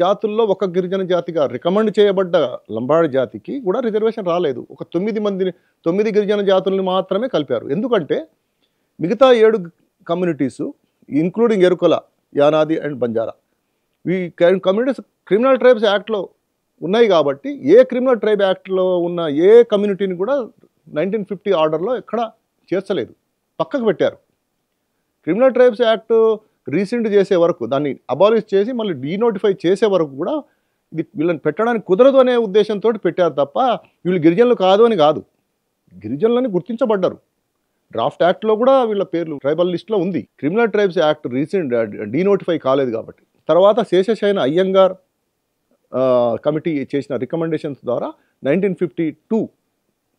జాతుల్లో ఒక గిరిజన జాతిగా రికమెండ్ చేయబడ్డ లంబాడి జాతికి కూడా రిజర్వేషన్ రాలేదు. ఒక 9 గిరిజన జాతుల్ని మాత్రమే కలిపారు. ఎందుకంటే మిగతా 7 communities including Yerukala, Yanadi and Banjara, ఈ కమ్యూనిటీస్ క్రిమినల్ ట్రైబ్స్ యాక్ట్లో ఉన్నాయి. కాబట్టి ఏ క్రిమినల్ ట్రైబ్ యాక్ట్లో ఉన్న ఏ కమ్యూనిటీని కూడా 1950 ఆర్డర్లో ఎక్కడ చేర్చలేదు, పక్కకు పెట్టారు. క్రిమినల్ ట్రైబ్స్ యాక్ట్ రీసెంట్ చేసే వరకు, దాన్ని అబాలిష్ చేసి మళ్ళీ డీనోటిఫై చేసే వరకు కూడా ఇది వీళ్ళని పెట్టడానికి కుదరదు అనే ఉద్దేశంతో పెట్టారు తప్ప వీళ్ళు గిరిజనులు కాదు అని కాదు. గిరిజనులని గుర్తించబడ్డారు. డ్రాఫ్ట్ యాక్ట్లో కూడా వీళ్ళ పేర్లు ట్రైబల్ లిస్ట్లో ఉంది. Criminal tribes act recent denotify కాలేదు కాబట్టి. తర్వాత శేషశయన అయ్యంగార్ కమిటీ చేసిన రికమెండేషన్స్ ద్వారా 1952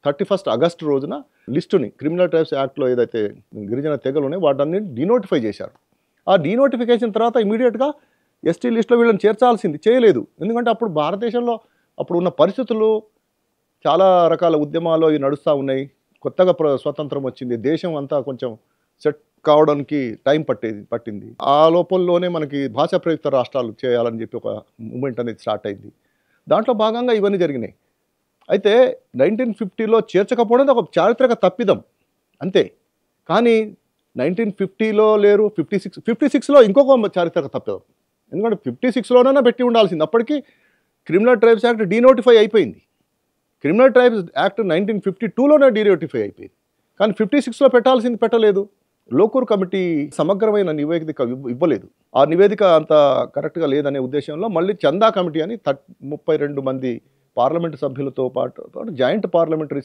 31 ఆగస్టు రోజున లిస్టుని క్రిమినల్ ట్రైబ్స్ యాక్ట్లో ఏదైతే గిరిజన తెగలు ఉన్నాయో వాటన్ని డీనోటిఫై చేశారు. ఆ డీనోటిఫికేషన్ తర్వాత ఇమీడియట్గా ఎస్టీ లిస్టులో వీళ్ళని చేర్చాల్సింది, చేయలేదు. ఎందుకంటే అప్పుడు భారతదేశంలో అప్పుడు ఉన్న పరిస్థితులు, చాలా రకాల ఉద్యమాలు ఇవి నడుస్తూ ఉన్నాయి. కొత్తగా స్వతంత్రం వచ్చింది, దేశం అంతా కొంచెం సెట్ కావడానికి టైం పట్టింది. ఆ లోపలలోనే మనకి భాషా ప్రయుక్త రాష్ట్రాలు చేయాలని చెప్పి ఒక మూమెంట్ అనేది స్టార్ట్ అయింది. దాంట్లో భాగంగా ఇవన్నీ జరిగినాయి. అయితే 1950లో చేర్చకపోవడం ఒక చారిత్రక తప్పిదం అంతే. కానీ 1950లో లేరు, 56లో ఇంకొక చారిత్రక తప్పిదం. ఎందుకంటే 56లోనైనా పెట్టి ఉండాల్సింది. అప్పటికి క్రిమినల్ ట్రైబ్స్ యాక్ట్ డీనోటిఫై అయిపోయింది. క్రిమినల్ ట్రైబ్స్ యాక్ట్ 1952లోనే డీనోటిఫై అయిపోయింది. కానీ 56లో పెట్టాల్సింది పెట్టలేదు. లోకూర్ కమిటీ సమగ్రమైన నివేదిక ఇవ్వలేదు. ఆ నివేదిక అంత కరెక్ట్గా లేదనే ఉద్దేశంలో మళ్ళీ చందా కమిటీ అని 32 మంది పార్లమెంటు సభ్యులతో పాటు జాయింట్ పార్లమెంటరీ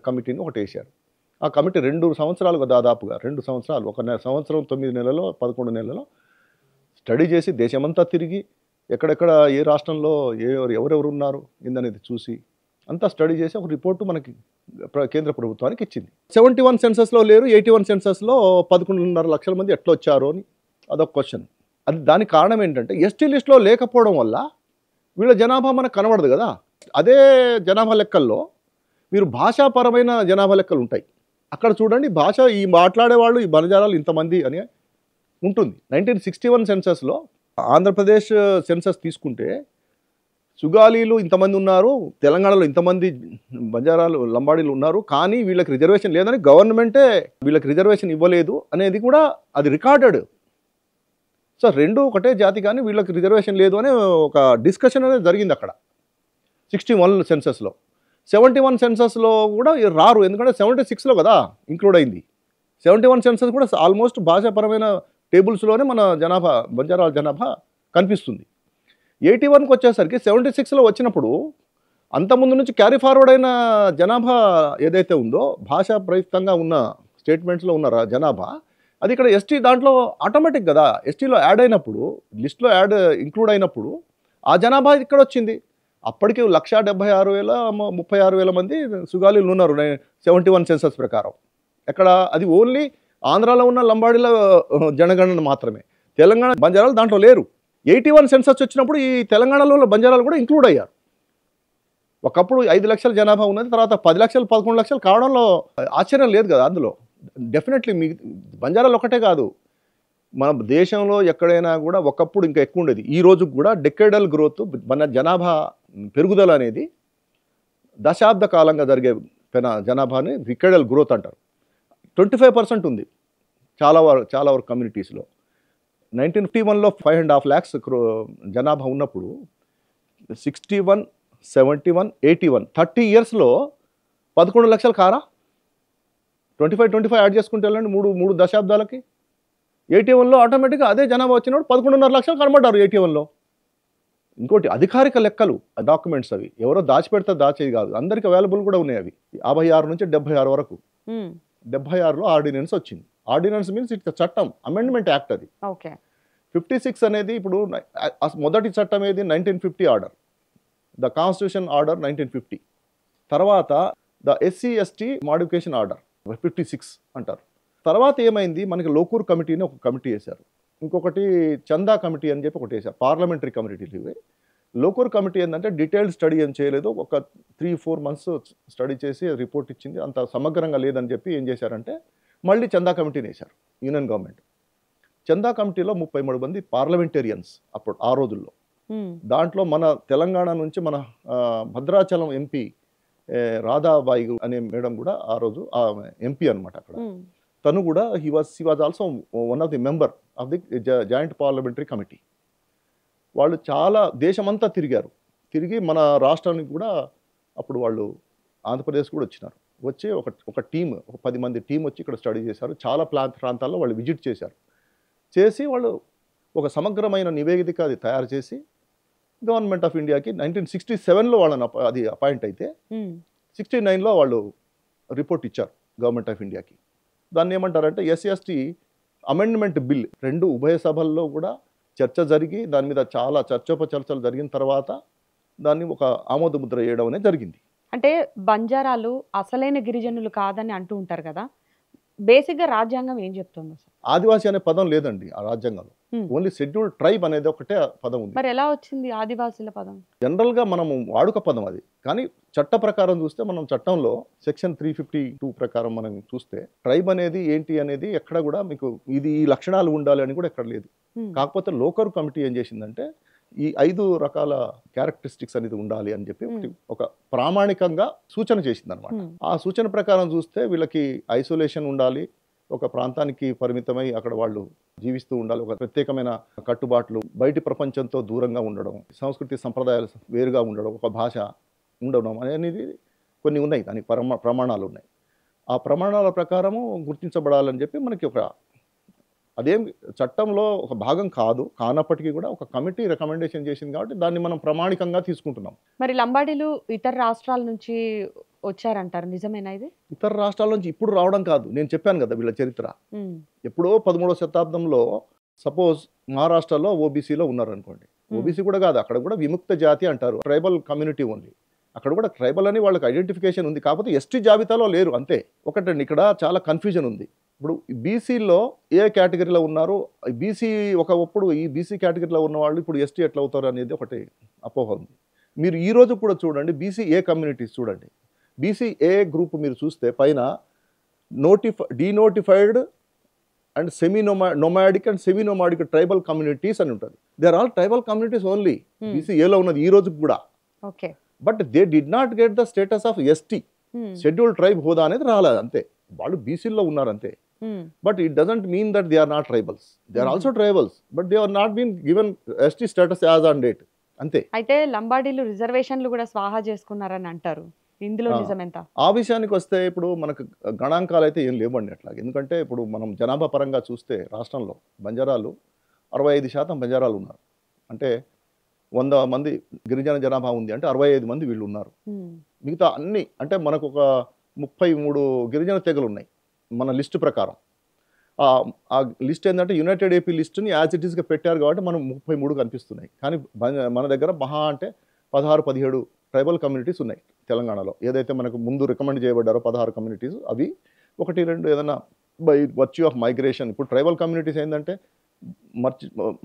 కమిటీని ఒకటి వేశారు. ఆ కమిటీ 2 సంవత్సరాలుగా, దాదాపుగా 2 సంవత్సరాలు, 1 సంవత్సరం 9 నెలలో 11 నెలలో స్టడీ చేసి దేశమంతా తిరిగి ఎక్కడెక్కడ ఏ రాష్ట్రంలో ఎవరెవరు ఉన్నారు ఏందనేది చూసి అంతా స్టడీ చేసి ఒక రిపోర్టు మనకి కేంద్ర ప్రభుత్వానికి ఇచ్చింది. 71 సెన్సస్లో లేరు, 81 సెన్సస్లో 11.5 లక్షల మంది ఎట్లా వచ్చారో అని అదొక క్వశ్చన్. అది దానికి కారణం ఏంటంటే ఎస్టీ లిస్టులో లేకపోవడం వల్ల వీళ్ళ జనాభా మనకు కనబడదు కదా. అదే జనాభా లెక్కల్లో మీరు భాషాపరమైన జనాభా లెక్కలు ఉంటాయి. అక్కడ చూడండి, భాష ఈ మాట్లాడేవాళ్ళు ఈ బంజారాలు ఇంతమంది అని ఉంటుంది. 1961 సెన్సస్లో ఆంధ్రప్రదేశ్ సెన్సస్ తీసుకుంటే సుగాలీలు ఇంతమంది ఉన్నారు, తెలంగాణలో ఇంతమంది బంజారాలు లంబాడీలు ఉన్నారు, కానీ వీళ్ళకి రిజర్వేషన్ లేదని గవర్నమెంటే వీళ్ళకి రిజర్వేషన్ ఇవ్వలేదు అనేది కూడా అది రికార్డెడ్. సో 2 ఒకటే జాతి కానీ వీళ్ళకి రిజర్వేషన్ లేదు అనే ఒక డిస్కషన్ అనేది జరిగింది అక్కడ 61 సెన్సస్లో. 71 సెన్సస్లో కూడా రారు, ఎందుకంటే 76లో కదా ఇంక్లూడ్ అయింది. 71 సెన్సస్ కూడా ఆల్మోస్ట్ భాషాపరమైన టేబుల్స్లోనే మన జనాభా, బంజారాల జనాభా కనిపిస్తుంది. 81కి వచ్చేసరికి 76లో వచ్చినప్పుడు అంతకుముందు నుంచి క్యారీ ఫార్వర్డ్ అయిన జనాభా ఏదైతే ఉందో, భాషా ప్రయుక్తంగా ఉన్న స్టేట్మెంట్స్లో ఉన్న జనాభా, అది ఇక్కడ ఎస్టీ దాంట్లో ఆటోమేటిక్ కదా, ఎస్టీలో యాడ్ అయినప్పుడు, లిస్ట్లో ఇంక్లూడ్ అయినప్పుడు ఆ జనాభా ఇక్కడ వచ్చింది. అప్పటికి 1,76,036 మంది సుగాలీలు ఉన్నారు 71 సెన్సస్ ప్రకారం. ఎక్కడ అది ఓన్లీ ఆంధ్రాలో ఉన్న లంబాడీల జనగణన మాత్రమే, తెలంగాణ బంజారాలు దాంట్లో లేరు. 81 సెన్సస్ వచ్చినప్పుడు ఈ తెలంగాణలో ఉన్న బంజారాలు కూడా ఇంక్లూడ్ అయ్యారు. ఒకప్పుడు 5 లక్షల జనాభా ఉన్నది, తర్వాత 10 లక్షలు 11 లక్షలు కావడంలో ఆశ్చర్యం లేదు కదా. అందులో డెఫినెట్లీ మీ బంజారాలు ఒకటే కాదు, మన దేశంలో ఎక్కడైనా కూడా ఒకప్పుడు ఇంకా ఎక్కువ ఉండేది. ఈ రోజు కూడా డెకేడల్ గ్రోత్, మన జనాభా పెరుగుదల అనేది దశాబ్ద కాలంగా జరిగే జనాభాని డెకేడల్ గ్రోత్ అంటారు. 25% ఉంది చాలా వరకు కమ్యూనిటీస్లో. 1951లో 5.5 lakhs జనాభా ఉన్నప్పుడు 61, 71, 81 30 yearsలో 11 లక్షలు కారా? 25 యాడ్ చేసుకుంటే వెళ్ళండి మూడు దశాబ్దాలకి. 81లో ఆటోమేటిక్గా అదే జనాభా వచ్చినప్పుడు 11.5 లక్షలు కనబడ్డారు 81లో. ఇంకోటి అధికారిక లెక్కలు, డాక్యుమెంట్స్ అవి ఎవరో దాచిపెడితే దాచేది కాదు, అందరికి అవైలబుల్ కూడా ఉన్నాయి అవి. 56 నుంచి 76 వరకు. 76లో ఆర్డినెన్స్ వచ్చింది. ఆర్డినెన్స్ మీన్స్ ఇట్స్ చట్టం, అమెండ్మెంట్ యాక్ట్ అది. 56 అనేది ఇప్పుడు మొదటి చట్టం ఏది? 1950 ఆర్డర్, ద కాన్స్టిట్యూషన్ ఆర్డర్ 1950. తర్వాత ద SC/ST మాడిఫికేషన్ ఆర్డర్ 56 అంటారు. తర్వాత ఏమైంది, మనకి లోకూర్ కమిటీని ఒక కమిటీ వేశారు, ఇంకొకటి చందా కమిటీ అని చెప్పి ఒకటి వేశారు, పార్లమెంటరీ కమిటీలు ఇవి. లోకూర్ కమిటీ ఏంటంటే డీటెయిల్డ్ స్టడీ ఏం చేయలేదు, ఒక 3-4 months స్టడీ చేసి రిపోర్ట్ ఇచ్చింది, అంత సమగ్రంగా లేదని చెప్పి ఏం చేశారంటే మళ్ళీ చందా కమిటీని వేశారు యూనియన్ గవర్నమెంట్. చందా కమిటీలో 33 మంది పార్లమెంటేరియన్స్ అప్పుడు ఆ రోజుల్లో. దాంట్లో మన తెలంగాణ నుంచి మన భద్రాచలం ఎంపీ రాధాబాయి అనే మేడం కూడా ఆ రోజు ఎంపీ అనమాట అక్కడ. తను కూడా he was also one of the member of the joint parliamentary committee. వాళ్ళు చాలా దేశమంతా తిరిగి మన రాష్ట్రానికి కూడా అప్పుడు వాళ్ళు ఆంధ్రప్రదేశ్ కూడా వచ్చినారు. వచ్చి ఒక టీం, ఒక 10 మంది టీం వచ్చి ఇక్కడ స్టడీ చేశారు. చాలా ప్రాంతాల్లో వాళ్ళు విజిట్ చేసి వాళ్ళు ఒక సమగ్రమైన నివేదిక అది తయారు చేసి గవర్నమెంట్ ఆఫ్ ఇండియాకి 1967లో వాళ్ళని అది అపాయింట్ అయితే 69లో వాళ్ళు రిపోర్ట్ ఇచ్చారు గవర్నమెంట్ ఆఫ్ ఇండియాకి. దాన్ని ఏమంటారంటే SC/ST అమెండ్మెంట్ బిల్. 2 ఉభయ సభల్లో కూడా చర్చ జరిగి దాని మీద చాలా చర్చోపచర్చలు జరిగిన తర్వాత దాన్ని ఒక ఆమోద ముద్ర వేయడం అనేది జరిగింది. అంటే బంజారాలు అసలైన గిరిజనులు కాదని అంటూ ఉంటారు కదా, బేసిక్గా రాజ్యాంగం ఏం చెప్తుంది? ఆదివాసి అనే పదం లేదండి ఆ రాజ్యాంగంలో, ఓన్లీ షెడ్యూల్డ్ ట్రైబ్ అనేది ఒకటే పదం ఉంది. మరి ఎలా వచ్చింది ఆదివాసీల పదం? జనరల్గా మనము వాడుక పదం అది, కానీ చట్ట ప్రకారం చూస్తే మనం చట్టంలో సెక్షన్ 352 ప్రకారం మనం చూస్తే ట్రైబ్ అనేది ఏంటి అనేది ఎక్కడ కూడా మీకు ఇది ఈ లక్షణాలు ఉండాలి అని కూడా ఎక్కడ లేదు. కాకపోతే లోకర్ కమిటీ ఏం చేసిందంటే ఈ 5 రకాల క్యారెక్టరిస్టిక్స్ అనేది ఉండాలి అని చెప్పి ఒక ప్రామాణికంగా సూచన చేసింది అనమాట. ఆ సూచన ప్రకారం చూస్తే వీళ్ళకి ఐసోలేషన్ ఉండాలి, ఒక ప్రాంతానికి పరిమితమై అక్కడ వాళ్ళు జీవిస్తూ ఉండాలి, ఒక ప్రత్యేకమైన కట్టుబాట్లు, బయటి ప్రపంచంతో దూరంగా ఉండడం, సంస్కృతి సంప్రదాయాలు వేరుగా ఉండడం, ఒక భాష ఉండడం అనేది కొన్ని ఉన్నాయి, దానికి ప్రమాణాలు ఉన్నాయి. ఆ ప్రమాణాల ప్రకారము గుర్తించబడాలని చెప్పి మనకి అదేం చట్టంలో ఒక భాగం కానప్పటికీ కూడా ఒక కమిటీ రికమెండేషన్ చేసింది కాబట్టి దాన్ని మనం ప్రామాణికంగా తీసుకుంటున్నాం. మరి లంబాడీలు ఇతర రాష్ట్రాల నుంచి వచ్చారంటారు, నిజమేనా ఇది? ఇతర రాష్ట్రాల నుంచి ఇప్పుడు రావడం కాదు, నేను చెప్పాను కదా వీళ్ళ చరిత్ర. ఎప్పుడో 13వ శతాబ్దంలో సపోజ్ మహారాష్ట్రలో ఓబీసీలో ఉన్నారనుకోండి, ఓబీసీ కూడా కాదు, అక్కడ కూడా విముక్త జాతి అంటారు, ట్రైబల్ కమ్యూనిటీ ఓన్లీ. అక్కడ కూడా ట్రైబల్ అని వాళ్ళకి ఐడెంటిఫికేషన్ ఉంది, కాకపోతే ST జాబితాలో లేరు అంతే. ఒకటండి ఇక్కడ చాలా కన్ఫ్యూజన్ ఉంది. ఇప్పుడు బీసీలో ఏ కేటగిరీలో ఉన్నారు, బీసీ ఒకప్పుడు ఈ బీసీ కేటగిరీలో ఉన్న వాళ్ళు ఇప్పుడు ST ఎట్లా అవుతారు అనేది ఒకటి అపోహ ఉంది. మీరు ఈ రోజు కూడా చూడండి, బీసీ ఏ కమ్యూనిటీస్ చూడండి, బీసీ ఏ గ్రూప్ మీరు చూస్తే పైన denotified and nomadic and semi nomadic tribal communities అని ఉంటుంది. They are all tribal communities only. BC ఏలో ఉన్నది ఈ రోజు కూడా. But they did not get the status of ST, scheduled tribe హోదా అనేది రాలేదు అంతే. వాళ్ళు బీసీలో ఉన్నారు అంతే. But it doesn't mean that they are not tribals, they are also tribals, but they are not been given ST status as on date అంతే. అయితే లంబాడీలు రిజర్వేషన్లు కూడా స్వాహా చేసుకున్నారని అంటారు, ఇందులో నిజమెంత? ఆ విషయానికి వస్తే ఇప్పుడు మనకు గణాంకాలు అయితే ఏం లేవండి అట్లా. ఎందుకంటే ఇప్పుడు మనం జనాభా పరంగా చూస్తే రాష్ట్రంలో బంజారాలు 65% బంజారాలు ఉన్నారు. అంటే 100 మంది గిరిజన జనాభా ఉంది అంటే 65 మంది వీళ్ళు ఉన్నారు. మిగతా అన్ని అంటే మనకు ఒక 33 గిరిజన తెగలు ఉన్నాయి మన లిస్టు ప్రకారం. ఆ లిస్ట్ ఏంటంటే యునైటెడ్ AP లిస్టుని యాజ్ ఇట్ ఈస్గా పెట్టారు కాబట్టి మనం 33 కనిపిస్తున్నాయి. కానీ మన దగ్గర మహా అంటే 16-17 ట్రైబల్ కమ్యూనిటీస్ ఉన్నాయి తెలంగాణలో. ఏదైతే మనకు ముందు రికమెండ్ చేయబడ్డారో 16 కమ్యూనిటీస్, అవి 1-2 ఏదైనా బై వర్చ్యూ ఆఫ్ మైగ్రేషన్. ఇప్పుడు ట్రైబల్ కమ్యూనిటీస్ ఏంటంటే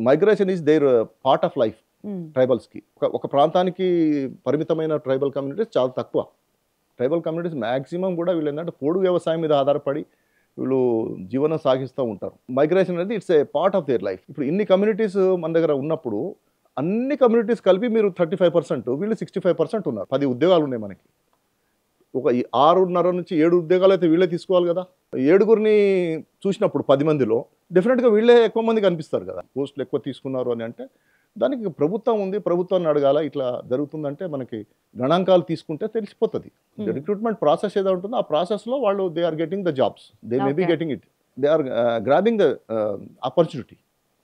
migration is their part of life. ట్రైబల్స్కి ఒక ప్రాంతానికి పరిమితమైన ట్రైబల్ కమ్యూనిటీస్ చాలా తక్కువ. ట్రైబల్ కమ్యూనిటీస్ మ్యాక్సిమం కూడా వీళ్ళు ఏంటంటే పోడు వ్యవసాయం మీద ఆధారపడి వీళ్ళు జీవనం సాగిస్తూ ఉంటారు. మైగ్రేషన్ అనేది it's a part of their life. ఇప్పుడు ఇన్ని కమ్యూనిటీస్ మన దగ్గర ఉన్నప్పుడు అన్ని కమ్యూనిటీస్ కలిపి మీరు 35%, వీళ్ళు 65% ఉన్నారు. 10 ఉద్యోగాలు ఉన్నాయి మనకి. ఒక 6.5 నుంచి 7 ఉద్యోగాలు అయితే వీళ్ళే తీసుకోవాలి కదా. 7గురిని చూసినప్పుడు 10 మందిలో డెఫినెట్గా వీళ్ళే ఎక్కువ మంది కనిపిస్తారు కదా, పోస్టులు ఎక్కువ తీసుకున్నారు అని అంటే దానికి ప్రభుత్వం ఉంది, ప్రభుత్వాన్ని అడగాల ఇట్లా జరుగుతుందంటే మనకి గణాంకాలు తీసుకుంటే తెలిసిపోతుంది. రిక్రూట్మెంట్ ప్రాసెస్ ఏదో ఉంటుందో ఆ ప్రాసెస్లో వాళ్ళు they are getting the jobs, they may be getting it, they are grabbing the opportunity.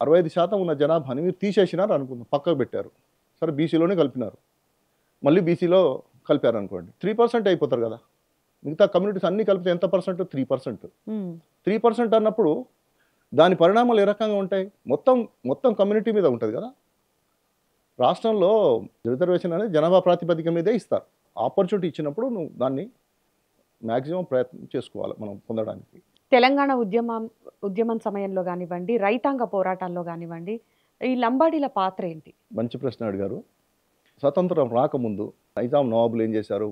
65% ఉన్న జనాభాని మీరు తీసేసినారు అనుకుందాం, పక్కకు పెట్టారు, సరే బీసీలోనే కలిపినారు, మళ్ళీ బీసీలో కలిపారు అనుకోండి, 3% అయిపోతారు కదా. మిగతా కమ్యూనిటీస్ అన్ని కలిపితే ఎంత పర్సెంట్? 3%. 3% అన్నప్పుడు దాని పరిణామాలు ఏ రకంగా ఉంటాయి? మొత్తం మొత్తం కమ్యూనిటీ మీద ఉంటుంది కదా. రాష్ట్రంలో రిజర్వేషన్ అనేది జనాభా ప్రాతిపదిక మీదే ఇస్తారు. ఆపర్చునిటీ ఇచ్చినప్పుడు నువ్వు దాన్ని మ్యాక్సిమం ప్రయత్నం చేసుకోవాలి మనం పొందడానికి. తెలంగాణ ఉద్యమం సమయంలో కానివ్వండి, రైతాంగ పోరాటాల్లో కానివ్వండి, ఈ లంబాడీల పాత్ర ఏంటి? మంచి ప్రశ్న అడిగారు. స్వతంత్రం రాకముందు నైజాం నవాబులు ఏం చేశారు?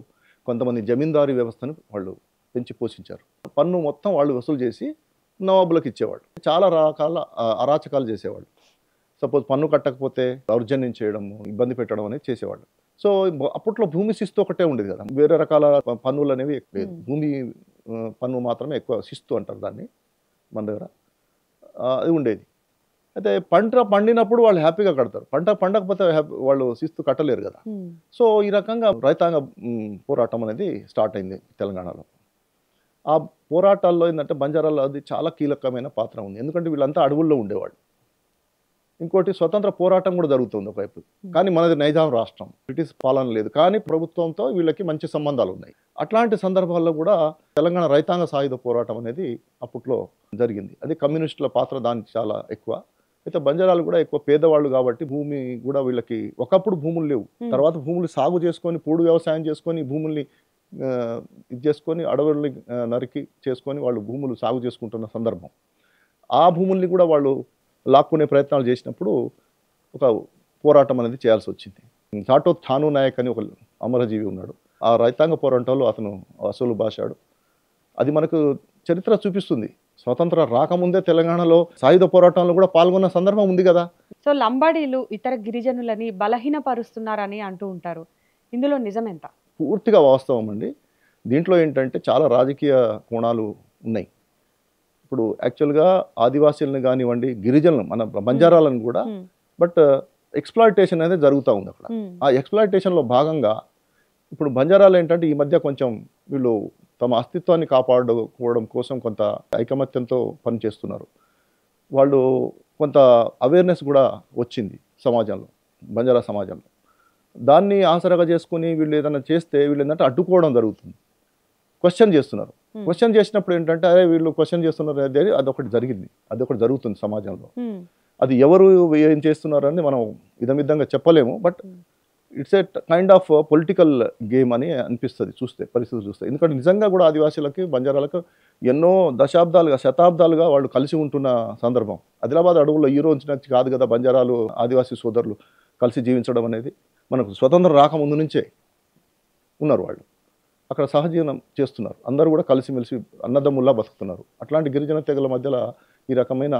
కొంతమంది జమీందారీ వ్యవస్థను వాళ్ళు పెంచి పోషించారు. పన్ను మొత్తం వాళ్ళు వసూలు చేసి నవాబులకు ఇచ్చేవాళ్ళు. చాలా రకాల అరాచకాలు చేసేవాళ్ళు. సపోజ్ పన్ను కట్టకపోతే దౌర్జన్యం చేయడం, ఇబ్బంది పెట్టడం అనేది చేసేవాళ్ళు. సో అప్పట్లో భూమి శిస్తు ఒకటే ఉండేది కదా, వేరే రకాల పన్నులు అనేవి ఎక్కువ లేదు. భూమి పన్ను మాత్రమే ఎక్కువ, శిస్తు అంటారు దాన్ని మన దగ్గర, అది ఉండేది. అయితే పంట పండినప్పుడు వాళ్ళు హ్యాపీగా కడతారు, పంట పండకపోతే వాళ్ళు శిస్తు కట్టలేరు కదా. సో ఈ రకంగా రైతాంగ పోరాటం అనేది స్టార్ట్ అయింది తెలంగాణలో. ఆ పోరాటాల్లో ఏంటంటే బంజారాల్లో అది చాలా కీలకమైన పాత్ర ఉంది, ఎందుకంటే వీళ్ళంతా అడవుల్లో ఉండేవాళ్ళు. ఇంకోటి స్వతంత్ర పోరాటం కూడా జరుగుతుంది ఒకవైపు, కానీ మనది నైజాం రాష్ట్రం, బ్రిటిష్ పాలన లేదు, కానీ ప్రభుత్వంతో వీళ్ళకి మంచి సంబంధాలు ఉన్నాయి. అట్లాంటి సందర్భాల్లో కూడా తెలంగాణ రైతాంగ సాయుధ పోరాటం అనేది అప్పట్లో జరిగింది. అది కమ్యూనిస్టుల పాత్ర దానికి చాలా ఎక్కువ. అయితే బంజారాలు కూడా ఎక్కువ పేదవాళ్ళు కాబట్టి భూమి కూడా వీళ్ళకి ఒకప్పుడు భూములు లేవు, తర్వాత భూములు సాగు చేసుకొని పోడు వ్యవసాయం చేసుకొని భూముల్ని ఇది చేసుకొని అడవుల్ని నరికి చేసుకొని వాళ్ళు భూములు సాగు చేసుకుంటున్న సందర్భం. ఆ భూముల్ని కూడా వాళ్ళు లాక్కునే ప్రయత్నాలు చేసినప్పుడు ఒక పోరాటం అనేది చేయాల్సి వచ్చింది. చాటో థాను నాయక్ అని ఒక అమరజీవి ఉన్నాడు, ఆ రైతాంగ పోరాటంలో అతను అసలు భాషాడు. అది మనకు చరిత్ర చూపిస్తుంది. స్వతంత్ర రాకముందే తెలంగాణలో సాయుధ పోరాటంలో కూడా పాల్గొన్న సందర్భం ఉంది కదా. సో లంబాడీలు ఇతర గిరిజనులని బలహీనపరుస్తున్నారని అంటూ ఉంటారు, ఇందులో నిజమెంత? పూర్తిగా వాస్తవం అండి. దీంట్లో ఏంటంటే చాలా రాజకీయ కోణాలు ఉన్నాయి. ఇప్పుడు యాక్చువల్గా ఆదివాసీలను కానివ్వండి, గిరిజనులు మన బంజారాలను కూడా, బట్ ఎక్స్ప్లాయిటేషన్ అనేది జరుగుతూ ఉంది అక్కడ. ఆ ఎక్స్ప్లాయిటేషన్లో భాగంగా ఇప్పుడు బంజారాలు ఏంటంటే ఈ మధ్య కొంచెం వీళ్ళు తమ అస్తిత్వాన్ని కాపాడుకోవడం కోసం కొంత ఐకమత్యంతో పనిచేస్తున్నారు. వాళ్ళు కొంత అవేర్నెస్ కూడా వచ్చింది సమాజంలో, బంజారా సమాజంలో. దాన్ని ఆసరాగా చేసుకుని వీళ్ళు ఏదైనా చేస్తే వీళ్ళు ఏంటంటే అడ్డుకోవడం జరుగుతుంది, క్వశ్చన్ చేస్తున్నారు. క్వశ్చన్ చేసినప్పుడు ఏంటంటే అరే వీళ్ళు క్వశ్చన్ చేస్తున్నారు అనేది అదొకటి జరిగింది, అదొకటి జరుగుతుంది సమాజంలో. అది ఎవరు ఏం చేస్తున్నారని మనం ఇదమిద్దంగా చెప్పలేము, but it's a kind of political game అని అనిపిస్తుంది చూస్తే, పరిస్థితులు చూస్తే. ఎందుకంటే నిజంగా కూడా ఆదివాసీలకి బంజారాలకు ఎన్నో దశాబ్దాలుగా శతాబ్దాలుగా వాళ్ళు కలిసి ఉంటున్న సందర్భం. ఆదిలాబాద్ అడవుల్లో ఈ రోజు నుంచి కాదు కదా బంజారాలు ఆదివాసీ సోదరులు కలిసి జీవించడం అనేది. మనకు స్వతంత్రం రాకముందు నుంచే ఉన్నారు వాళ్ళు, అక్కడ సహజీవనం చేస్తున్నారు, అందరూ కూడా కలిసిమెలిసి అన్నదమ్ముల్లా బతుకుతున్నారు. అట్లాంటి గిరిజన తెగల మధ్యలో ఈ రకమైన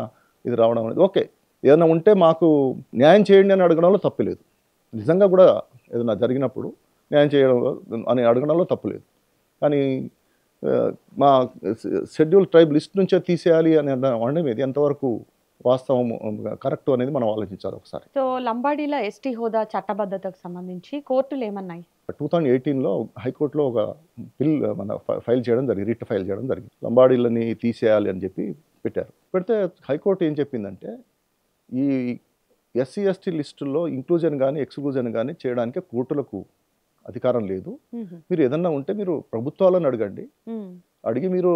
ఇది రావడం అనేది ఓకే. ఏదైనా ఉంటే మాకు న్యాయం చేయండి అని అడగడంలో తప్పులేదు. నిజంగా కూడా ఏదైనా జరిగినప్పుడు న్యాయం చేయడం అని అడగడంలో తప్పులేదు. కానీ మా షెడ్యూల్ ట్రైబ్ లిస్ట్ నుంచే తీసేయాలి అని అనడం ఇది ఎంతవరకు వాస్తవం కరెక్ట్ అనేది మనం ఆలోచించాలి ఒకసారి. సో లంబాడీల ఎస్టీ హోదా చట్టబద్ధతకు సంబంధించి కోర్టులు ఏమన్నాయి? 2018లో హైకోర్టులో ఒక బిల్ ఫైల్ చేయడం జరిగింది, రిట్ ఫైల్ చేయడం జరిగింది. లంబాడీలని తీసేయాలి అని చెప్పి పెట్టారు. పెడితే హైకోర్టు ఏం చెప్పిందంటే ఈ ఎస్సీ ఎస్టీ లిస్టుల్లో ఇంక్లూజన్ కానీ ఎక్స్క్లూజన్ కానీ చేయడానికి కోర్టులకు అధికారం లేదు. మీరు ఏదన్నా ఉంటే మీరు ప్రభుత్వాలను అడగండి, అడిగి మీరు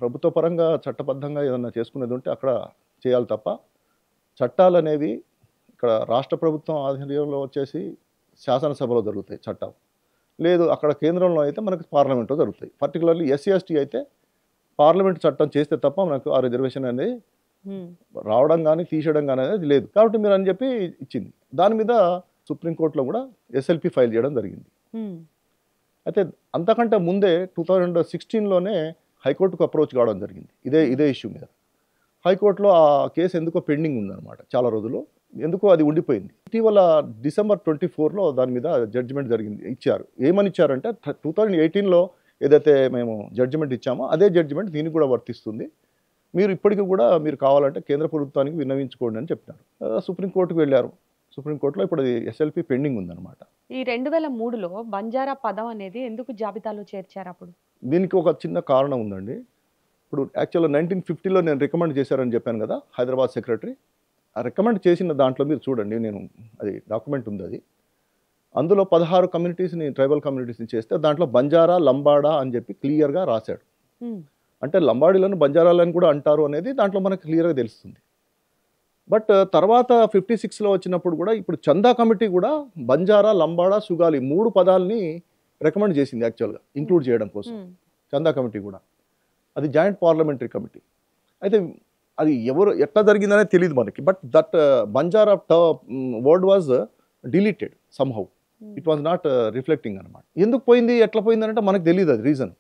ప్రభుత్వ పరంగా చట్టబద్ధంగా ఏదన్నా చేసుకునేది ఉంటే అక్కడ చేయాలి తప్ప చట్టాలు అనేవి ఇక్కడ రాష్ట్ర ప్రభుత్వం ఆధ్వర్యంలో వచ్చేసి శాసనసభలో జరుగుతాయి చట్టం, లేదు అక్కడ కేంద్రంలో అయితే మనకి పార్లమెంట్లో జరుగుతాయి. పర్టికులర్లీ ఎస్సీ ఎస్టీ అయితే పార్లమెంట్ చట్టం చేస్తే తప్ప మనకు ఆ రిజర్వేషన్ అనేది రావడం కానీ తీసేయడం కానీ అనేది లేదు. కాబట్టి మీరు అని చెప్పి ఇచ్చింది. దాని మీద సుప్రీంకోర్టులో కూడా ఎస్ఎల్పి ఫైల్ చేయడం జరిగింది. అయితే అంతకంటే ముందే 2016లోనే హైకోర్టుకు అప్రోచ్ కావడం జరిగింది ఇదే ఇష్యూ మీద. హైకోర్టులో ఆ కేసు ఎందుకో పెండింగ్ ఉందన్నమాట చాలా రోజులు, ఎందుకో అది ఉండిపోయింది. ఇటీవల December 24లో దాని మీద జడ్జిమెంట్ జరిగింది, ఇచ్చారు. ఏమని ఇచ్చారంటే 2018లో ఏదైతే మేము జడ్జిమెంట్ ఇచ్చామో అదే జడ్జిమెంట్ దీనికి కూడా వర్తిస్తుంది. మీరు ఇప్పటికీ కూడా మీరు కావాలంటే కేంద్ర ప్రభుత్వానికి విన్నవించుకోండి అని చెప్పినారు. సుప్రీంకోర్టుకు వెళ్ళారు. సుప్రీంకోర్టులో ఇప్పుడు అది ఎస్ఎల్పి పెండింగ్ ఉందన్నమాట. ఈ 2003లో బంజారా పదం అనేది ఎందుకు జాబితాలో చేర్చారు అప్పుడు? దీనికి ఒక చిన్న కారణం ఉందండి. ఇప్పుడు యాక్చువల్గా 1950లో నేను రికమెండ్ చేశారని చెప్పాను కదా హైదరాబాద్ సెక్రటరీ. ఆ రికమెండ్ చేసిన దాంట్లో మీరు చూడండి, నేను అది డాక్యుమెంట్ ఉంది, అది అందులో 16 కమ్యూనిటీస్ని, ట్రైబల్ కమ్యూనిటీస్ని చేస్తే దాంట్లో బంజారా, లంబాడా అని చెప్పి క్లియర్గా రాశాడు. అంటే లంబాడీలను బంజారాలని కూడా అంటారు అనేది దాంట్లో మనకు క్లియర్గా తెలుస్తుంది. బట్ తర్వాత 56లో వచ్చినప్పుడు కూడా ఇప్పుడు చందా కమిటీ కూడా బంజారా, లంబాడా, సుగాలి 3 పదాలని రికమెండ్ చేసింది యాక్చువల్గా ఇంక్లూడ్ చేయడం కోసం. చందా కమిటీ కూడా అది జాయింట్ పార్లమెంటరీ కమిటీ. అయితే అది ఎవరు ఎట్లా జరిగిందనేది తెలియదు మనకి. But that Banjara word was deleted somehow. It was not reflecting అనమాట. ఎందుకు పోయింది, ఎట్లా పోయింది అంటే మనకు తెలియదు అది రీజన్.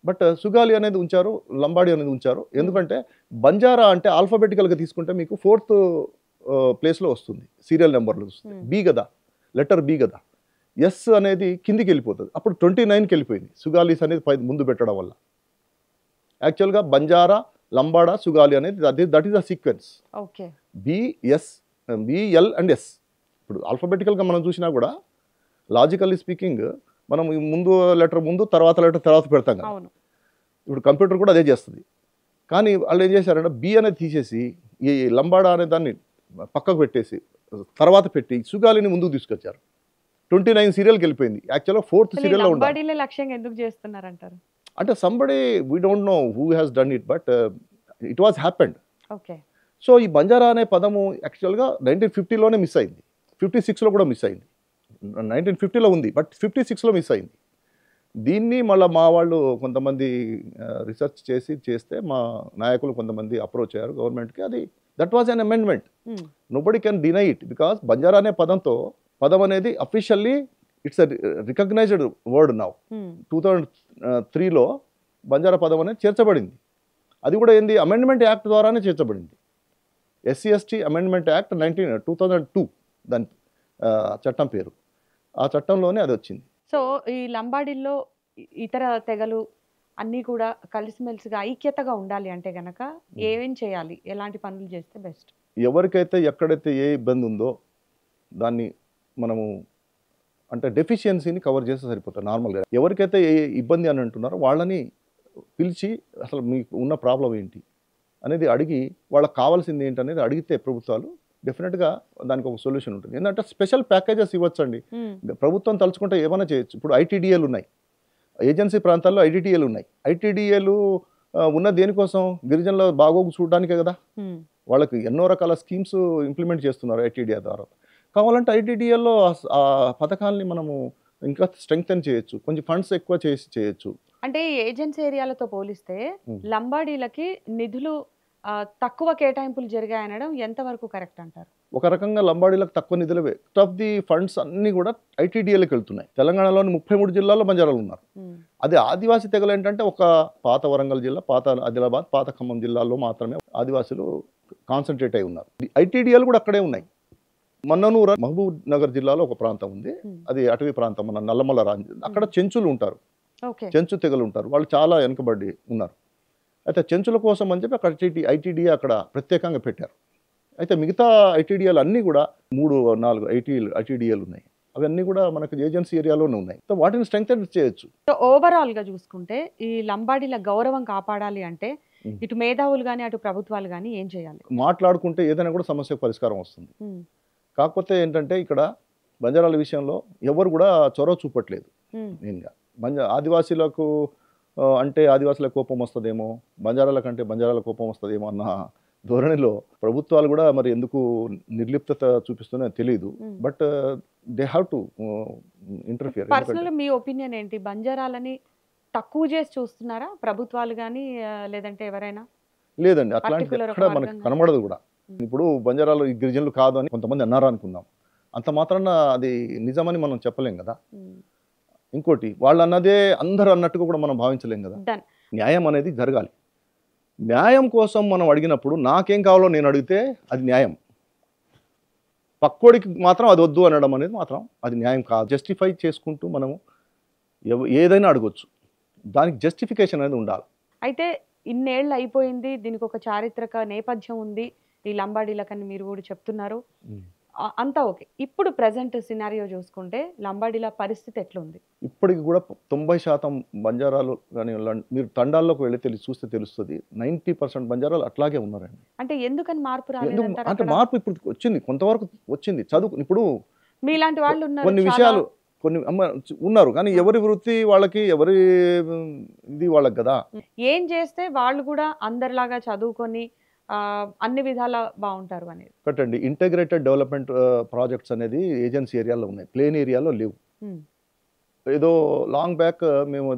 బట్ సుగాలి అనేది ఉంచారు, లంబాడి అనేది ఉంచారు. ఎందుకంటే బంజారా అంటే ఆల్ఫాబెటికల్గా తీసుకుంటే మీకు 4th ప్లేస్లో వస్తుంది, సీరియల్ నెంబర్లో వస్తుంది. బి కదా, లెటర్ బి కదా. ఎస్ అనేది కిందికి వెళ్ళిపోతుంది. అప్పుడు 29కి వెళ్ళిపోయింది సుగాలీస్ అనేది ముందు పెట్టడం వల్ల. యాక్చువల్గా బంజారా, లంబాడా, సుగాలి అనేది that is the sequence. Okay, BS, BL and S. ఇప్పుడు ఆల్ఫాబెటికల్గా మనం చూసినా కూడా లాజికల్లీ స్పీకింగ్ మనం ముందు లెటర్ ముందు, తర్వాత లెటర్ తర్వాత పెడతాం కదా. ఇప్పుడు కంప్యూటర్ కూడా అదే చేస్తుంది. కానీ వాళ్ళు ఏం చేశారంటే బి అనేది తీసేసి ఈ లంబాడా అనే దాన్ని పక్కకు పెట్టేసి తర్వాత పెట్టి సుగాలిని ముందుకు తీసుకొచ్చారు. 29 సీరియల్కి వెళ్ళిపోయింది. యాక్చువల్గా 4th సీరియల్లో ఉండాలి. లక్ష్యంగా ఎందుకు చేస్తున్నారంటారు అంటే somebody we don't know who has done it, but it was happened. Okay. So ఈ బంజారా అనే పదము యాక్చువల్గా 1950లోనే మిస్ అయింది, 56లో కూడా మిస్ అయింది. 1950లో ఉంది బట్ 56లో మిస్ అయింది. దీన్ని మళ్ళీ మా వాళ్ళు కొంతమంది రీసెర్చ్ చేస్తే మా నాయకులు కొంతమంది అప్రోచ్ అయ్యారు గవర్నమెంట్కి. అది that was an amendment. Nobody can deny it because Banjara అనే పదం అనేది officially it's a recognised word now. 2003లో బంజారా పదం అనేది చేర్చబడింది. అది కూడా ఏంది, అమెండ్మెంట్ యాక్ట్ ద్వారానే చేర్చబడింది. SC/ST అమెండ్మెంట్ యాక్ట్ 2002 దాని చట్టం పేరు. ఆ చట్టంలోనే అది వచ్చింది. సో ఈ లంబాడీల్లో ఇతర తెగలు అన్నీ కూడా కలిసిమెలిసిగా ఐక్యతగా ఉండాలి అంటే గనక ఏమేం చేయాలి, ఎలాంటి పనులు చేస్తే బెస్ట్? ఎవరికైతే ఎక్కడైతే ఏ ఇబ్బంది ఉందో దాన్ని మనము అంటే డెఫిషియన్సీని కవర్ చేస్తే సరిపోతుంది నార్మల్గా. ఎవరికైతే ఏ ఇబ్బంది అని అంటున్నారో వాళ్ళని పిలిచి అసలు మీకు ఉన్న ప్రాబ్లం ఏంటి అనేది అడిగి వాళ్ళకి కావాల్సింది ఏంటి అనేది అడిగితే ప్రభుత్వాలు డెఫినెట్గా దానికి ఒక సొల్యూషన్ ఉంటుంది. ఏంటంటే స్పెషల్ ప్యాకేజెస్ ఇవ్వచ్చండి. ప్రభుత్వం తలుచుకుంటే ఏమైనా చేయొచ్చు. ఇప్పుడు ITDAలు ఉన్నాయి, ఏజెన్సీ ప్రాంతాల్లో ITDAలు ఉన్నాయి. ITDAలు ఉన్న దేనికోసం, గిరిజనుల బాగోగు చూడడానికే కదా. వాళ్ళకి ఎన్నో రకాల స్కీమ్స్ ఇంప్లిమెంట్ చేస్తున్నారు ITDA ద్వారా. కావాలంటే ITDAలో ఆ పథకాలని మనము ఇంకా స్ట్రెంగ్తెన్ చేయొచ్చు, కొంచెం ఫండ్స్ ఎక్కువ చేయొచ్చు. అంటే ఏజెన్సీ ఏరియాలతో పోలిస్తే లంబాడీలకి నిధులు తక్కువ కేటాయింపులు జరిగాయనడం ఎంతవరకు కరెక్ట్ అంటారు? ఒక రకంగా లంబాడీలకు తక్కువ నిధులవే. ఆఫ్ ది ఫండ్స్ అన్నీ కూడా ITDAలకు వెళ్తున్నాయి. తెలంగాణలోని 33 జిల్లాల్లో బంజారాలు ఉన్నారు. అదే ఆదివాసీ తెగలు ఏంటంటే ఒక పాత వరంగల్ జిల్లా, పాత ఆదిలాబాద్, పాత ఖమ్మం జిల్లాల్లో మాత్రమే ఆదివాసులు కాన్సన్ట్రేట్ అయి ఉన్నారు. ITDAలు కూడా అక్కడే ఉన్నాయి. మన్ననూరు, మహబూబ్ నగర్ జిల్లాలో ఒక ప్రాంతం ఉంది, అది అటవీ ప్రాంతం, మన నల్లమల్ల రాంజి. అక్కడ చెంచులు ఉంటారు, చెంచు తెగలు ఉంటారు. వాళ్ళు చాలా వెనుకబడి ఉన్నారు. అయితే చెంచుల కోసం అని చెప్పి అక్కడ ITDA అక్కడ ప్రత్యేకంగా పెట్టారు. అయితే మిగతా ITDAలు అన్నీ కూడా 3-4 ITDAలు ఉన్నాయి. అవన్నీ కూడా మనకు ఏజెన్సీ ఏరియాలోనే ఉన్నాయి. సో వాటిని స్ట్రెంగ్తెన్ చేయొచ్చు. సో ఓవరాల్గా చూసుకుంటే ఈ లంబాడీల గౌరవం కాపాడాలి అంటే ఇటు మేధావులు కానీ అటు ప్రభుత్వాలు కానీ ఏం చేయాలి? మాట్లాడుకుంటే ఏదైనా కూడా సమస్యకు పరిష్కారం వస్తుంది. కాకపోతే ఏంటంటే ఇక్కడ బంజారాల విషయంలో ఎవరు కూడా చొరవ చూపట్లేదు. మెయిన్గా ఆదివాసీలకు అంటే ఆదివాసుల కోపం వస్తుందేమో, బంజారాల కంటే బంజారాల కోపం వస్తుందేమో అన్న ధోరణిలో ప్రభుత్వాలు కూడా మరి ఎందుకు నిర్లిప్తత చూపిస్తుందో తెలియదు. But they have to interfere. Personal me opinion ఏంటి? బంజారాలని తక్కువ చేసి చూస్తున్నారా ప్రభుత్వాలు కానీ లేదంటే ఎవరైనా? లేదండి, అట్లాంటిది ఎక్కడ మనకు కనబడదు కూడా. ఇప్పుడు బంజారాలు ఈ గిరిజనులు కాదు అని కొంతమంది అన్నారు అనుకుందాం, అంత మాత్రాన అది నిజమని మనం చెప్పలేం కదా. ఇంకోటి వాళ్ళు అన్నదే అందరూ అన్నట్టుగా కూడా మనం భావించలేం కదా. న్యాయం అనేది జరగాలి. న్యాయం కోసం మనం అడిగినప్పుడు నాకేం కావాలో నేను అడిగితే అది న్యాయం. పక్కోడికి మాత్రం అది వద్దు అనడం అనేది మాత్రం అది న్యాయం కాదు. జస్టిఫై చేసుకుంటూ మనము ఏదైనా అడగొచ్చు, దానికి జస్టిఫికేషన్ అనేది ఉండాలి. అయితే ఇన్నేళ్ళు అయిపోయింది, దీనికి ఒక చారిత్రక నేపథ్యం ఉంది ఈ లంబాడీలకని మీరు కూడా చెప్తున్నారు. అంతా ఓకే. ఇప్పుడు ప్రెజెంట్ సినారియో చూసుకుంటే లంబాడీల పరిస్థితి ఎట్లుంది? ఇప్పటికి కూడా 90% బంజారాలు కానీ మీరు తండాల్లోకి వెళ్ళి చూస్తే తెలుస్తుంది. 90% బంజారాలు అట్లాగే ఉన్నారండి. అంటే ఎందుకని మార్పు ఎందుకు రాలేదంటారు అంటే అక్కడ? మార్పు ఇప్పుడు వచ్చింది, కొంతవరకు వచ్చింది. చదువు ఇప్పుడు మీలాంటి వాళ్ళు ఉన్నారు కొన్ని చాలా. విషయాలు కొన్ని ఉన్నారు, కానీ ఎవరి వృత్తి వాళ్ళకి, ఎవరి ఇది వాళ్ళకి కదా. ఏం చేస్తే వాళ్ళు కూడా అందరిలాగా చదువుకొని అన్ని విధాలా బాగుంటారు అనేది. కట్టండి ఇంటిగ్రేటెడ్ డెవలప్మెంట్ ప్రాజెక్ట్స్ అనేది ఏజెన్సీ ఏరియాలో ఉన్నాయి, ప్లేన్ ఏరియాలో లేవు. ఉమ్, ఏదో లాంగ్ బ్యాక్ మేము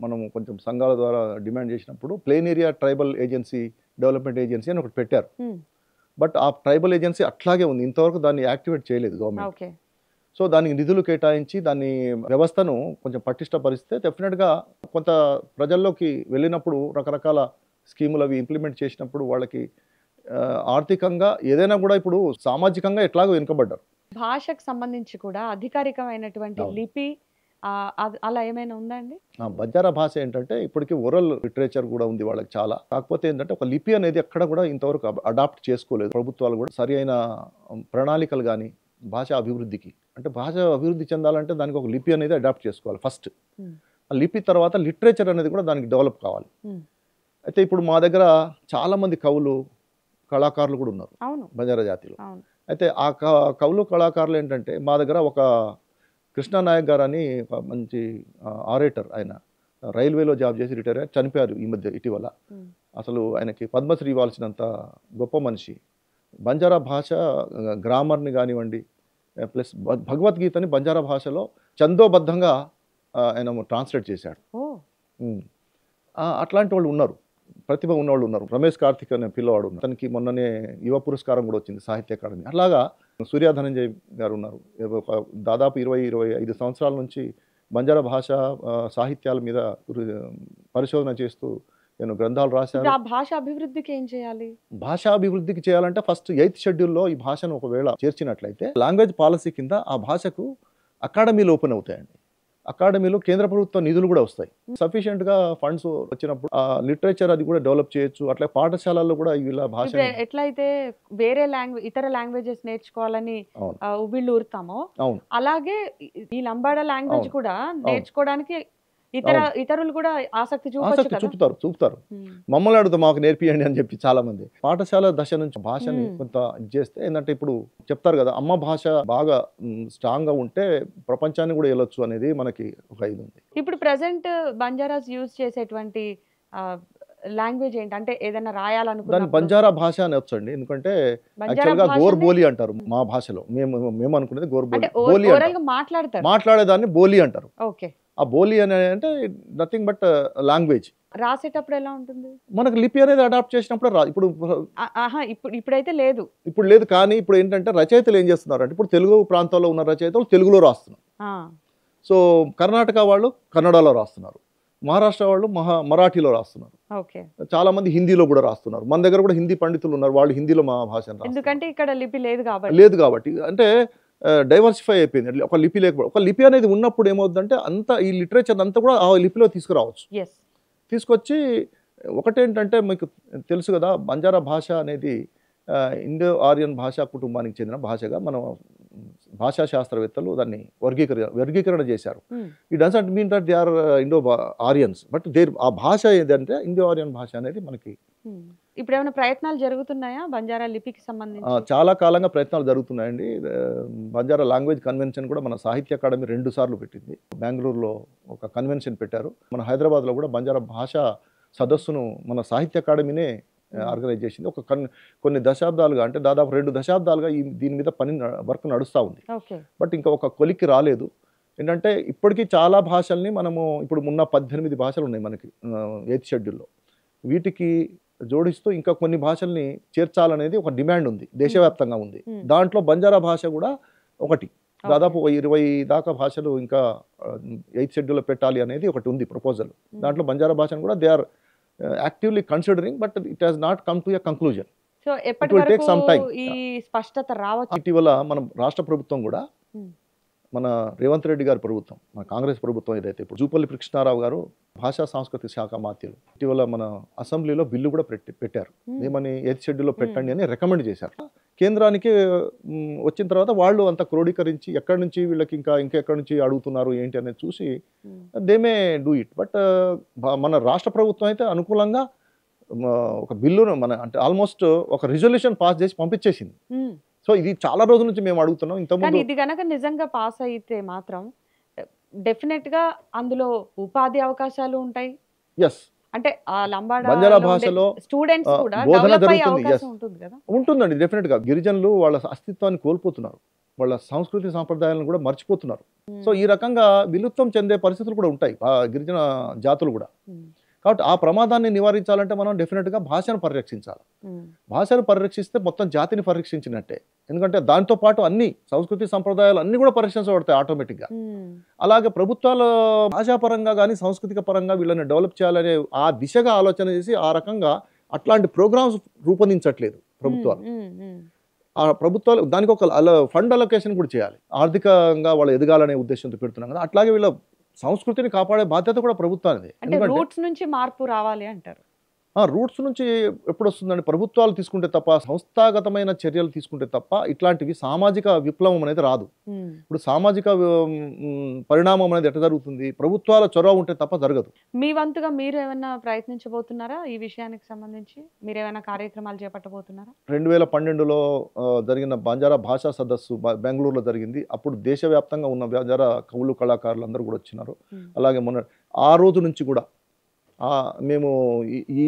మనం కొంచెం సంఘాల ద్వారా డిమాండ్ చేసినప్పుడు plain area tribal agency development agency అని ఒకటి పెట్టారు. ఉమ్, బట్ ఆ ట్రైబల్ ఏజెన్సీ అట్లాగే ఉంది, ఇంతవరకు దాన్ని యాక్టివేట్ చేయలేదు గవర్నమెంట్. ఓకే. సో దానికి నిధులు కేటాయించి దాన్ని వ్యవస్థను కొంచెం పటిష్టపరిస్తే డెఫినెట్గా కొంత ప్రజల్లోకి వెళ్ళినప్పుడు రకరకాల స్కీములు అవి ఇంప్లిమెంట్ చేసినప్పుడు వాళ్ళకి ఆర్థికంగా ఏదైనా కూడా ఇప్పుడు సామాజికంగా ఎట్లాగో వెనుకబడ్డారు. భాషకు సంబంధించి కూడా అధికారికమైనటువంటి అవును. లిపి అలా ఏమైనా ఉందా అండి? బంజారా భాష ఏంటంటే ఇప్పటికీ ఓరల్ లిటరేచర్ కూడా ఉంది వాళ్ళకి చాలా. కాకపోతే ఏంటంటే ఒక లిపి అనేది ఎక్కడ కూడా ఇంతవరకు అడాప్ట్ చేసుకోలేదు ప్రభుత్వాలు కూడా. సరి అయిన ప్రణాళికలు కానీ భాష అభివృద్ధికి, అంటే భాష అభివృద్ధి చెందాలంటే దానికి ఒక లిపి అనేది అడాప్ట్ చేసుకోవాలి ఫస్ట్. ఆ లిపి తర్వాత లిటరేచర్ అనేది కూడా దానికి డెవలప్ కావాలి. అయితే ఇప్పుడు మా దగ్గర చాలామంది కవులు కళాకారులు కూడా ఉన్నారు అవును, బంజారా జాతిలో. అవును. అయితే ఆ కవులు కళాకారులు ఏంటంటే మా దగ్గర ఒక కృష్ణానాయక్ గారు అని ఒక మంచి ఆరేటర్, ఆయన రైల్వేలో జాబ్ చేసి రిటైర్ అయ్యారు, చనిపోయారు ఈ మధ్య ఇటీవల. అసలు ఆయనకి పద్మశ్రీ ఇవ్వాల్సినంత గొప్ప మనిషి. బంజారా భాష గ్రామర్ని కానివ్వండి, ప్లస్ భగవద్గీతని బంజారా భాషలో చందోబద్ధంగా ఆయన ట్రాన్స్లేట్ చేశాడు. అట్లాంటి వాళ్ళు ఉన్నారు, ప్రతిభ ఉన్నవాళ్ళు ఉన్నారు. రమేష్ కార్తిక్ అనే పిల్లవాడు ఉన్నారు, అతనికి మొన్ననే యువ పురస్కారం కూడా వచ్చింది సాహిత్య అకాడమీ. అలాగా సూర్య ధనంజయ్ గారు ఉన్నారు, ఒక దాదాపు 20-25 సంవత్సరాల నుంచి బంజారా భాష సాహిత్యాల మీద పరిశోధన చేస్తూ నేను గ్రంథాలు రాశాను. ఆ భాష అభివృద్ధికి ఏం చేయాలి? భాషా అభివృద్ధికి చేయాలంటే ఫస్ట్ 8th షెడ్యూల్లో ఈ భాషను ఒకవేళ చేర్చినట్లయితే లాంగ్వేజ్ పాలసీ కింద ఆ భాషకు అకాడమీలు ఓపెన్ అవుతాయండి. అకాడమీలో కేంద్ర ప్రభుత్వ నిధులు కూడా వస్తాయి. సఫిషియెంట్గా ఫండ్స్ వచ్చినప్పుడు ఆ లిటరేచర్ అది కూడా డెవలప్ చేయొచ్చు. అట్లా పాఠశాలల్లో కూడా ఇలా భాష ఎట్లయితే వేరే ఇతర లాంగ్వేజెస్ నేర్చుకోవాలని వీళ్ళు ఊరుతామో, అలాగే ఈ లంబాడా లాంగ్వేజ్ కూడా నేర్చుకోవడానికి ఇతరులు కూడా ఆసక్తి చూపుతారు. మమ్మల్ని అడుగుతా మాకు నేర్పియండి అని చెప్పి చాలా మంది. పాఠశాల దశ నుంచి భాషని కొంత చేస్తే ఏంటంటే ఇప్పుడు చెప్తారు కదా, అమ్మ భాష బాగా స్ట్రాంగ్ గా ఉంటే ప్రపంచాన్ని కూడా వెళ్ళొచ్చు అనేది మనకి ఒక ఇది ఉంది. ఇప్పుడు ప్రెసెంట్ బంజారాస్ యూజ్ చేసేటువంటి లాంగ్వేజ్ ఏంటంటే ఏదైనా రాయాలనుకున్నా దాన్ని బంజారా భాష అని వచ్చండి. ఎందుకంటే యాక్చువల్గా గోర్బోలి అంటారు మా భాషలో. మేము అనుకునేది గోర్బోలి మాట్లాడేదాన్ని బోలి అంటారు. ఓకే. ఆ బోలి అనేది అంటే నథింగ్ బట్ లాంగ్వేజ్. రాసేటప్పుడు ఎలా ఉంటుంది? మనకు లిపి అనేది అడాప్ట్ చేసినప్పుడు ఇప్పుడైతే లేదు. ఇప్పుడు లేదు, కానీ ఇప్పుడు ఏంటంటే రచయితలు ఏం చేస్తున్నారు అంటే ఇప్పుడు తెలుగు ప్రాంతాల్లో ఉన్న రచయితలు తెలుగులో రాస్తున్నారు. సో కర్ణాటక వాళ్ళు కన్నడలో రాస్తున్నారు, మహారాష్ట్ర వాళ్ళు మరాఠీలో రాస్తున్నారు, చాలా మంది హిందీలో కూడా రాస్తున్నారు. మన దగ్గర కూడా హిందీ పండితులు ఉన్నారు, వాళ్ళు హిందీలో మా భాష ఎందుకంటే ఇక్కడ లిపి లేదు కాబట్టి అంటే డైవర్సిఫై అయిపోయింది. ఒక లిపి లేకపోతే, ఒక లిపి అనేది ఉన్నప్పుడు ఏమవుతుందంటే అంతా ఈ లిటరేచర్ అంతా కూడా ఆ లిపిలో తీసుకురావచ్చు. తీసుకొచ్చి ఒకటేంటంటే మీకు తెలుసు కదా, బంజారా భాష అనేది ఇండో ఆరియన్ భాషా కుటుంబానికి చెందిన భాషగా మనం భాషా శాస్త్రవేత్తలు దాన్ని వర్గీకరణ చేశారు. It doesn't mean that they are Indo Aryans, but ఆ భాష ఏదంటే ఇండో ఆరియన్ భాష అనేది మనకి. ఇప్పుడు ఏమైనా ప్రయత్నాలు జరుగుతున్నాయా బంజారా లిపికి సంబంధించి? చాలా కాలంగా ప్రయత్నాలు జరుగుతున్నాయండి. బంజారా లాంగ్వేజ్ కన్వెన్షన్ కూడా మన సాహిత్య అకాడమీ 2 సార్లు పెట్టింది. బెంగళూరులో ఒక కన్వెన్షన్ పెట్టారు, మన హైదరాబాద్లో కూడా బంజారా భాష సదస్సును మన సాహిత్య అకాడమీనే ఆర్గనైజ్ చేసింది. కొన్ని దశాబ్దాలుగా, అంటే దాదాపు 2 దశాబ్దాలుగా దీని మీద వర్క్ నడుస్తూ ఉంది. బట్ ఇంకా ఒక కొలిక్కి రాలేదు. ఏంటంటే ఇప్పటికీ చాలా భాషల్ని మనము ఇప్పుడు ఉన్న 18 భాషలు ఉన్నాయి మనకి 8th షెడ్యూల్లో. వీటికి జోడిస్తూ ఇంకా కొన్ని భాషల్ని చేర్చాలనేది ఒక డిమాండ్ ఉంది, దేశవ్యాప్తంగా ఉంది. దాంట్లో బంజారా భాష కూడా ఒకటి. దాదాపు 20 దాకా భాషలు ఇంకా 8th షెడ్యూల్లో పెట్టాలి అనేది ఒకటి ఉంది ప్రపోజల్. దాంట్లో బంజారా భాషను కూడా they are actively considering, but it has not come to a conclusion. So ఎప్పటి వరకు ఈ స్పష్టత రావచ్చు? ఇటీవల మనం రాష్ట్ర ప్రభుత్వం కూడా మన రేవంత్ రెడ్డి గారి ప్రభుత్వం, మన కాంగ్రెస్ ప్రభుత్వం ఏదైతే ఇప్పుడు జూపల్లి కృష్ణారావు గారు భాషా సాంస్కృతిక శాఖ మాత్యులు ఇటీవల మన అసెంబ్లీలో బిల్లు కూడా పెట్టారు. ఏమని 8th షెడ్యూల్లో పెట్టండి అని రికమెండ్ చేశారు. కేంద్రానికి వచ్చిన తర్వాత వాళ్ళు అంత క్రోడీకరించి ఎక్కడి నుంచి వీళ్ళకి ఇంకెక్కడి నుంచి అడుగుతున్నారు ఏంటి అనేది చూసి they may do it. But మన రాష్ట్ర ప్రభుత్వం అయితే అనుకూలంగా ఒక బిల్లును అంటే ఆల్మోస్ట్ ఒక రిజల్యూషన్ పాస్ చేసి పంపించేసింది. సో ఇది చాలా రోజుల నుంచి మేము అడుగుతున్నాం. ఇంతకుముందు ఇది కనుక నిజంగా పాస్ అయితే మాత్రం డెఫినెట్ గా అందులో ఉపాధి అవకాశాలు ఉంటాయి. ఎస్, అంటే ఆ బంజారా భాషలో స్టూడెంట్స్ కూడా బోధన డెవలప్ అయ్యే జరుగుతుంది. అవకాశం ఉంటుంది కదా. ఉంటుందండి, డెఫినెట్ గా. గిరిజనులు వాళ్ళ అస్తిత్వాన్ని కోల్పోతున్నారు, వాళ్ళ సంస్కృతి సాంప్రదాయాలను కూడా మర్చిపోతున్నారు. సో ఈ రకంగా విలుప్తం చెందే పరిస్థితులు కూడా ఉంటాయి ఆ గిరిజన జాతులు కూడా. కాబట్టి ఆ ప్రమాదాన్ని నివారించాలంటే మనం డెఫినెట్గా భాషను పరిరక్షించాలి. భాషను పరిరక్షిస్తే మొత్తం జాతిని పరిరక్షించినట్టే. ఎందుకంటే దాంతో పాటు అన్ని సంస్కృతి సంప్రదాయాలు అన్ని కూడా పరిరక్షించబడతాయి ఆటోమేటిక్గా. అలాగే ప్రభుత్వాలు భాషాపరంగా కానీ సాంస్కృతిక పరంగా వీళ్ళని డెవలప్ చేయాలనే ఆ దిశగా ఆలోచన చేసి ఆ రకంగా అట్లాంటి ప్రోగ్రామ్స్ రూపొందించట్లేదు ప్రభుత్వాలు. ఆ ప్రభుత్వాలు దానికి ఒక ఫండ్ అలొకేషన్ కూడా చేయాలి. ఆర్థికంగా వాళ్ళు ఎదగాలనే ఉద్దేశంతో పెడుతున్నాం కదా. అట్లాగే వీళ్ళ సంస్కృతిని కాపాడే బాధ్యత కూడా ప్రభుత్వానిది. రూట్స్ నుంచి మార్పు రావాలి అంటారు. రూట్స్ నుంచి ఎప్పుడు వస్తుందండి? ప్రభుత్వాలు తీసుకుంటే తప్ప, సంస్థాగతమైన చర్యలు తీసుకుంటే తప్ప ఇట్లాంటివి సామాజిక విప్లవం అనేది రాదు. ఇప్పుడు సామాజిక పరిణామం అనేది ఎట్లా జరుగుతుంది? ప్రభుత్వాల చొరవ ఉంటే తప్ప జరగదు. మీ వంతుగా మీరు ఏమైనా ప్రయత్నించబోతున్నారా ఈ విషయానికి సంబంధించి? మీరు ఏమైనా కార్యక్రమాలు చేపట్టబోతున్నారా? 2012లో జరిగిన బంజారా భాషా సదస్సు బెంగళూరులో జరిగింది. అప్పుడు దేశవ్యాప్తంగా ఉన్న బంజారా కవులు కళాకారులు అందరూ కూడా వచ్చినారు. అలాగే మొన్న ఆ రోజు నుంచి కూడా మేము ఈ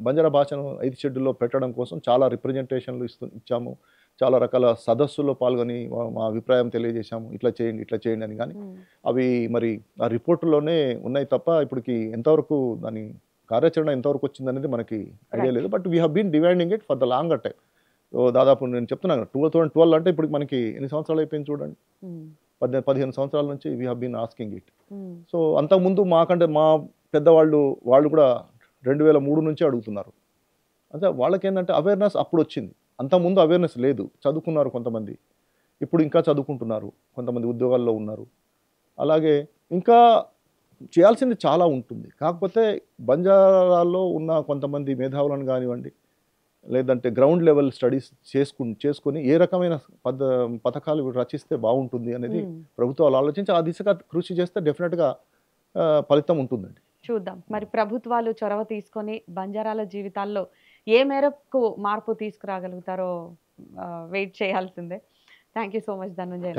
బంజారా భాషను 5th షెడ్యూల్లో పెట్టడం కోసం చాలా రిప్రజెంటేషన్లు ఇచ్చాము. చాలా రకాల సదస్సుల్లో పాల్గొని మా అభిప్రాయం తెలియజేశాము. ఇట్లా చేయండి అని. కానీ అవి మరి ఆ రిపోర్టులోనే ఉన్నాయి తప్ప ఇప్పటికి ఎంతవరకు దాని కార్యాచరణ ఎంతవరకు వచ్చిందనేది మనకి ఐడియా లేదు. But we have been dividing it for the longer time. దాదాపు నేను చెప్తున్నాను 2012 అంటే ఇప్పుడు మనకి ఎన్ని సంవత్సరాలు అయిపోయింది చూడండి. 15 సంవత్సరాల నుంచి we have been asking it. So అంతకుముందు మాకంటే మా పెద్దవాళ్ళు కూడా 2003 నుంచి అడుగుతున్నారు. అంటే వాళ్ళకేంటంటే అవేర్నెస్ అప్పుడు వచ్చింది. అంతకుముందు అవేర్నెస్ లేదు. చదువుకున్నారు కొంతమంది, ఇప్పుడు ఇంకా చదువుకుంటున్నారు, కొంతమంది ఉద్యోగాల్లో ఉన్నారు. అలాగే ఇంకా చేయాల్సింది చాలా ఉంటుంది. కాకపోతే బంజారాల్లో ఉన్న కొంతమంది మేధావులను కానివ్వండి, లేదంటే గ్రౌండ్ లెవెల్ స్టడీస్ చేసుకొని ఏ రకమైన పథకాలు రచిస్తే బాగుంటుంది అనేది ప్రభుత్వాలు ఆలోచించి ఆ దిశగా కృషి చేస్తే డెఫినెట్గా ఫలితం ఉంటుందండి. చూద్దాం మరి ప్రభుత్వాలు చొరవ తీసుకొని బంజారాల జీవితాల్లో ఏ మేరకు మార్పు తీసుకురాగలుగుతారో వెయిట్ చేయాల్సిందే. Thank you so much Dhananjaya.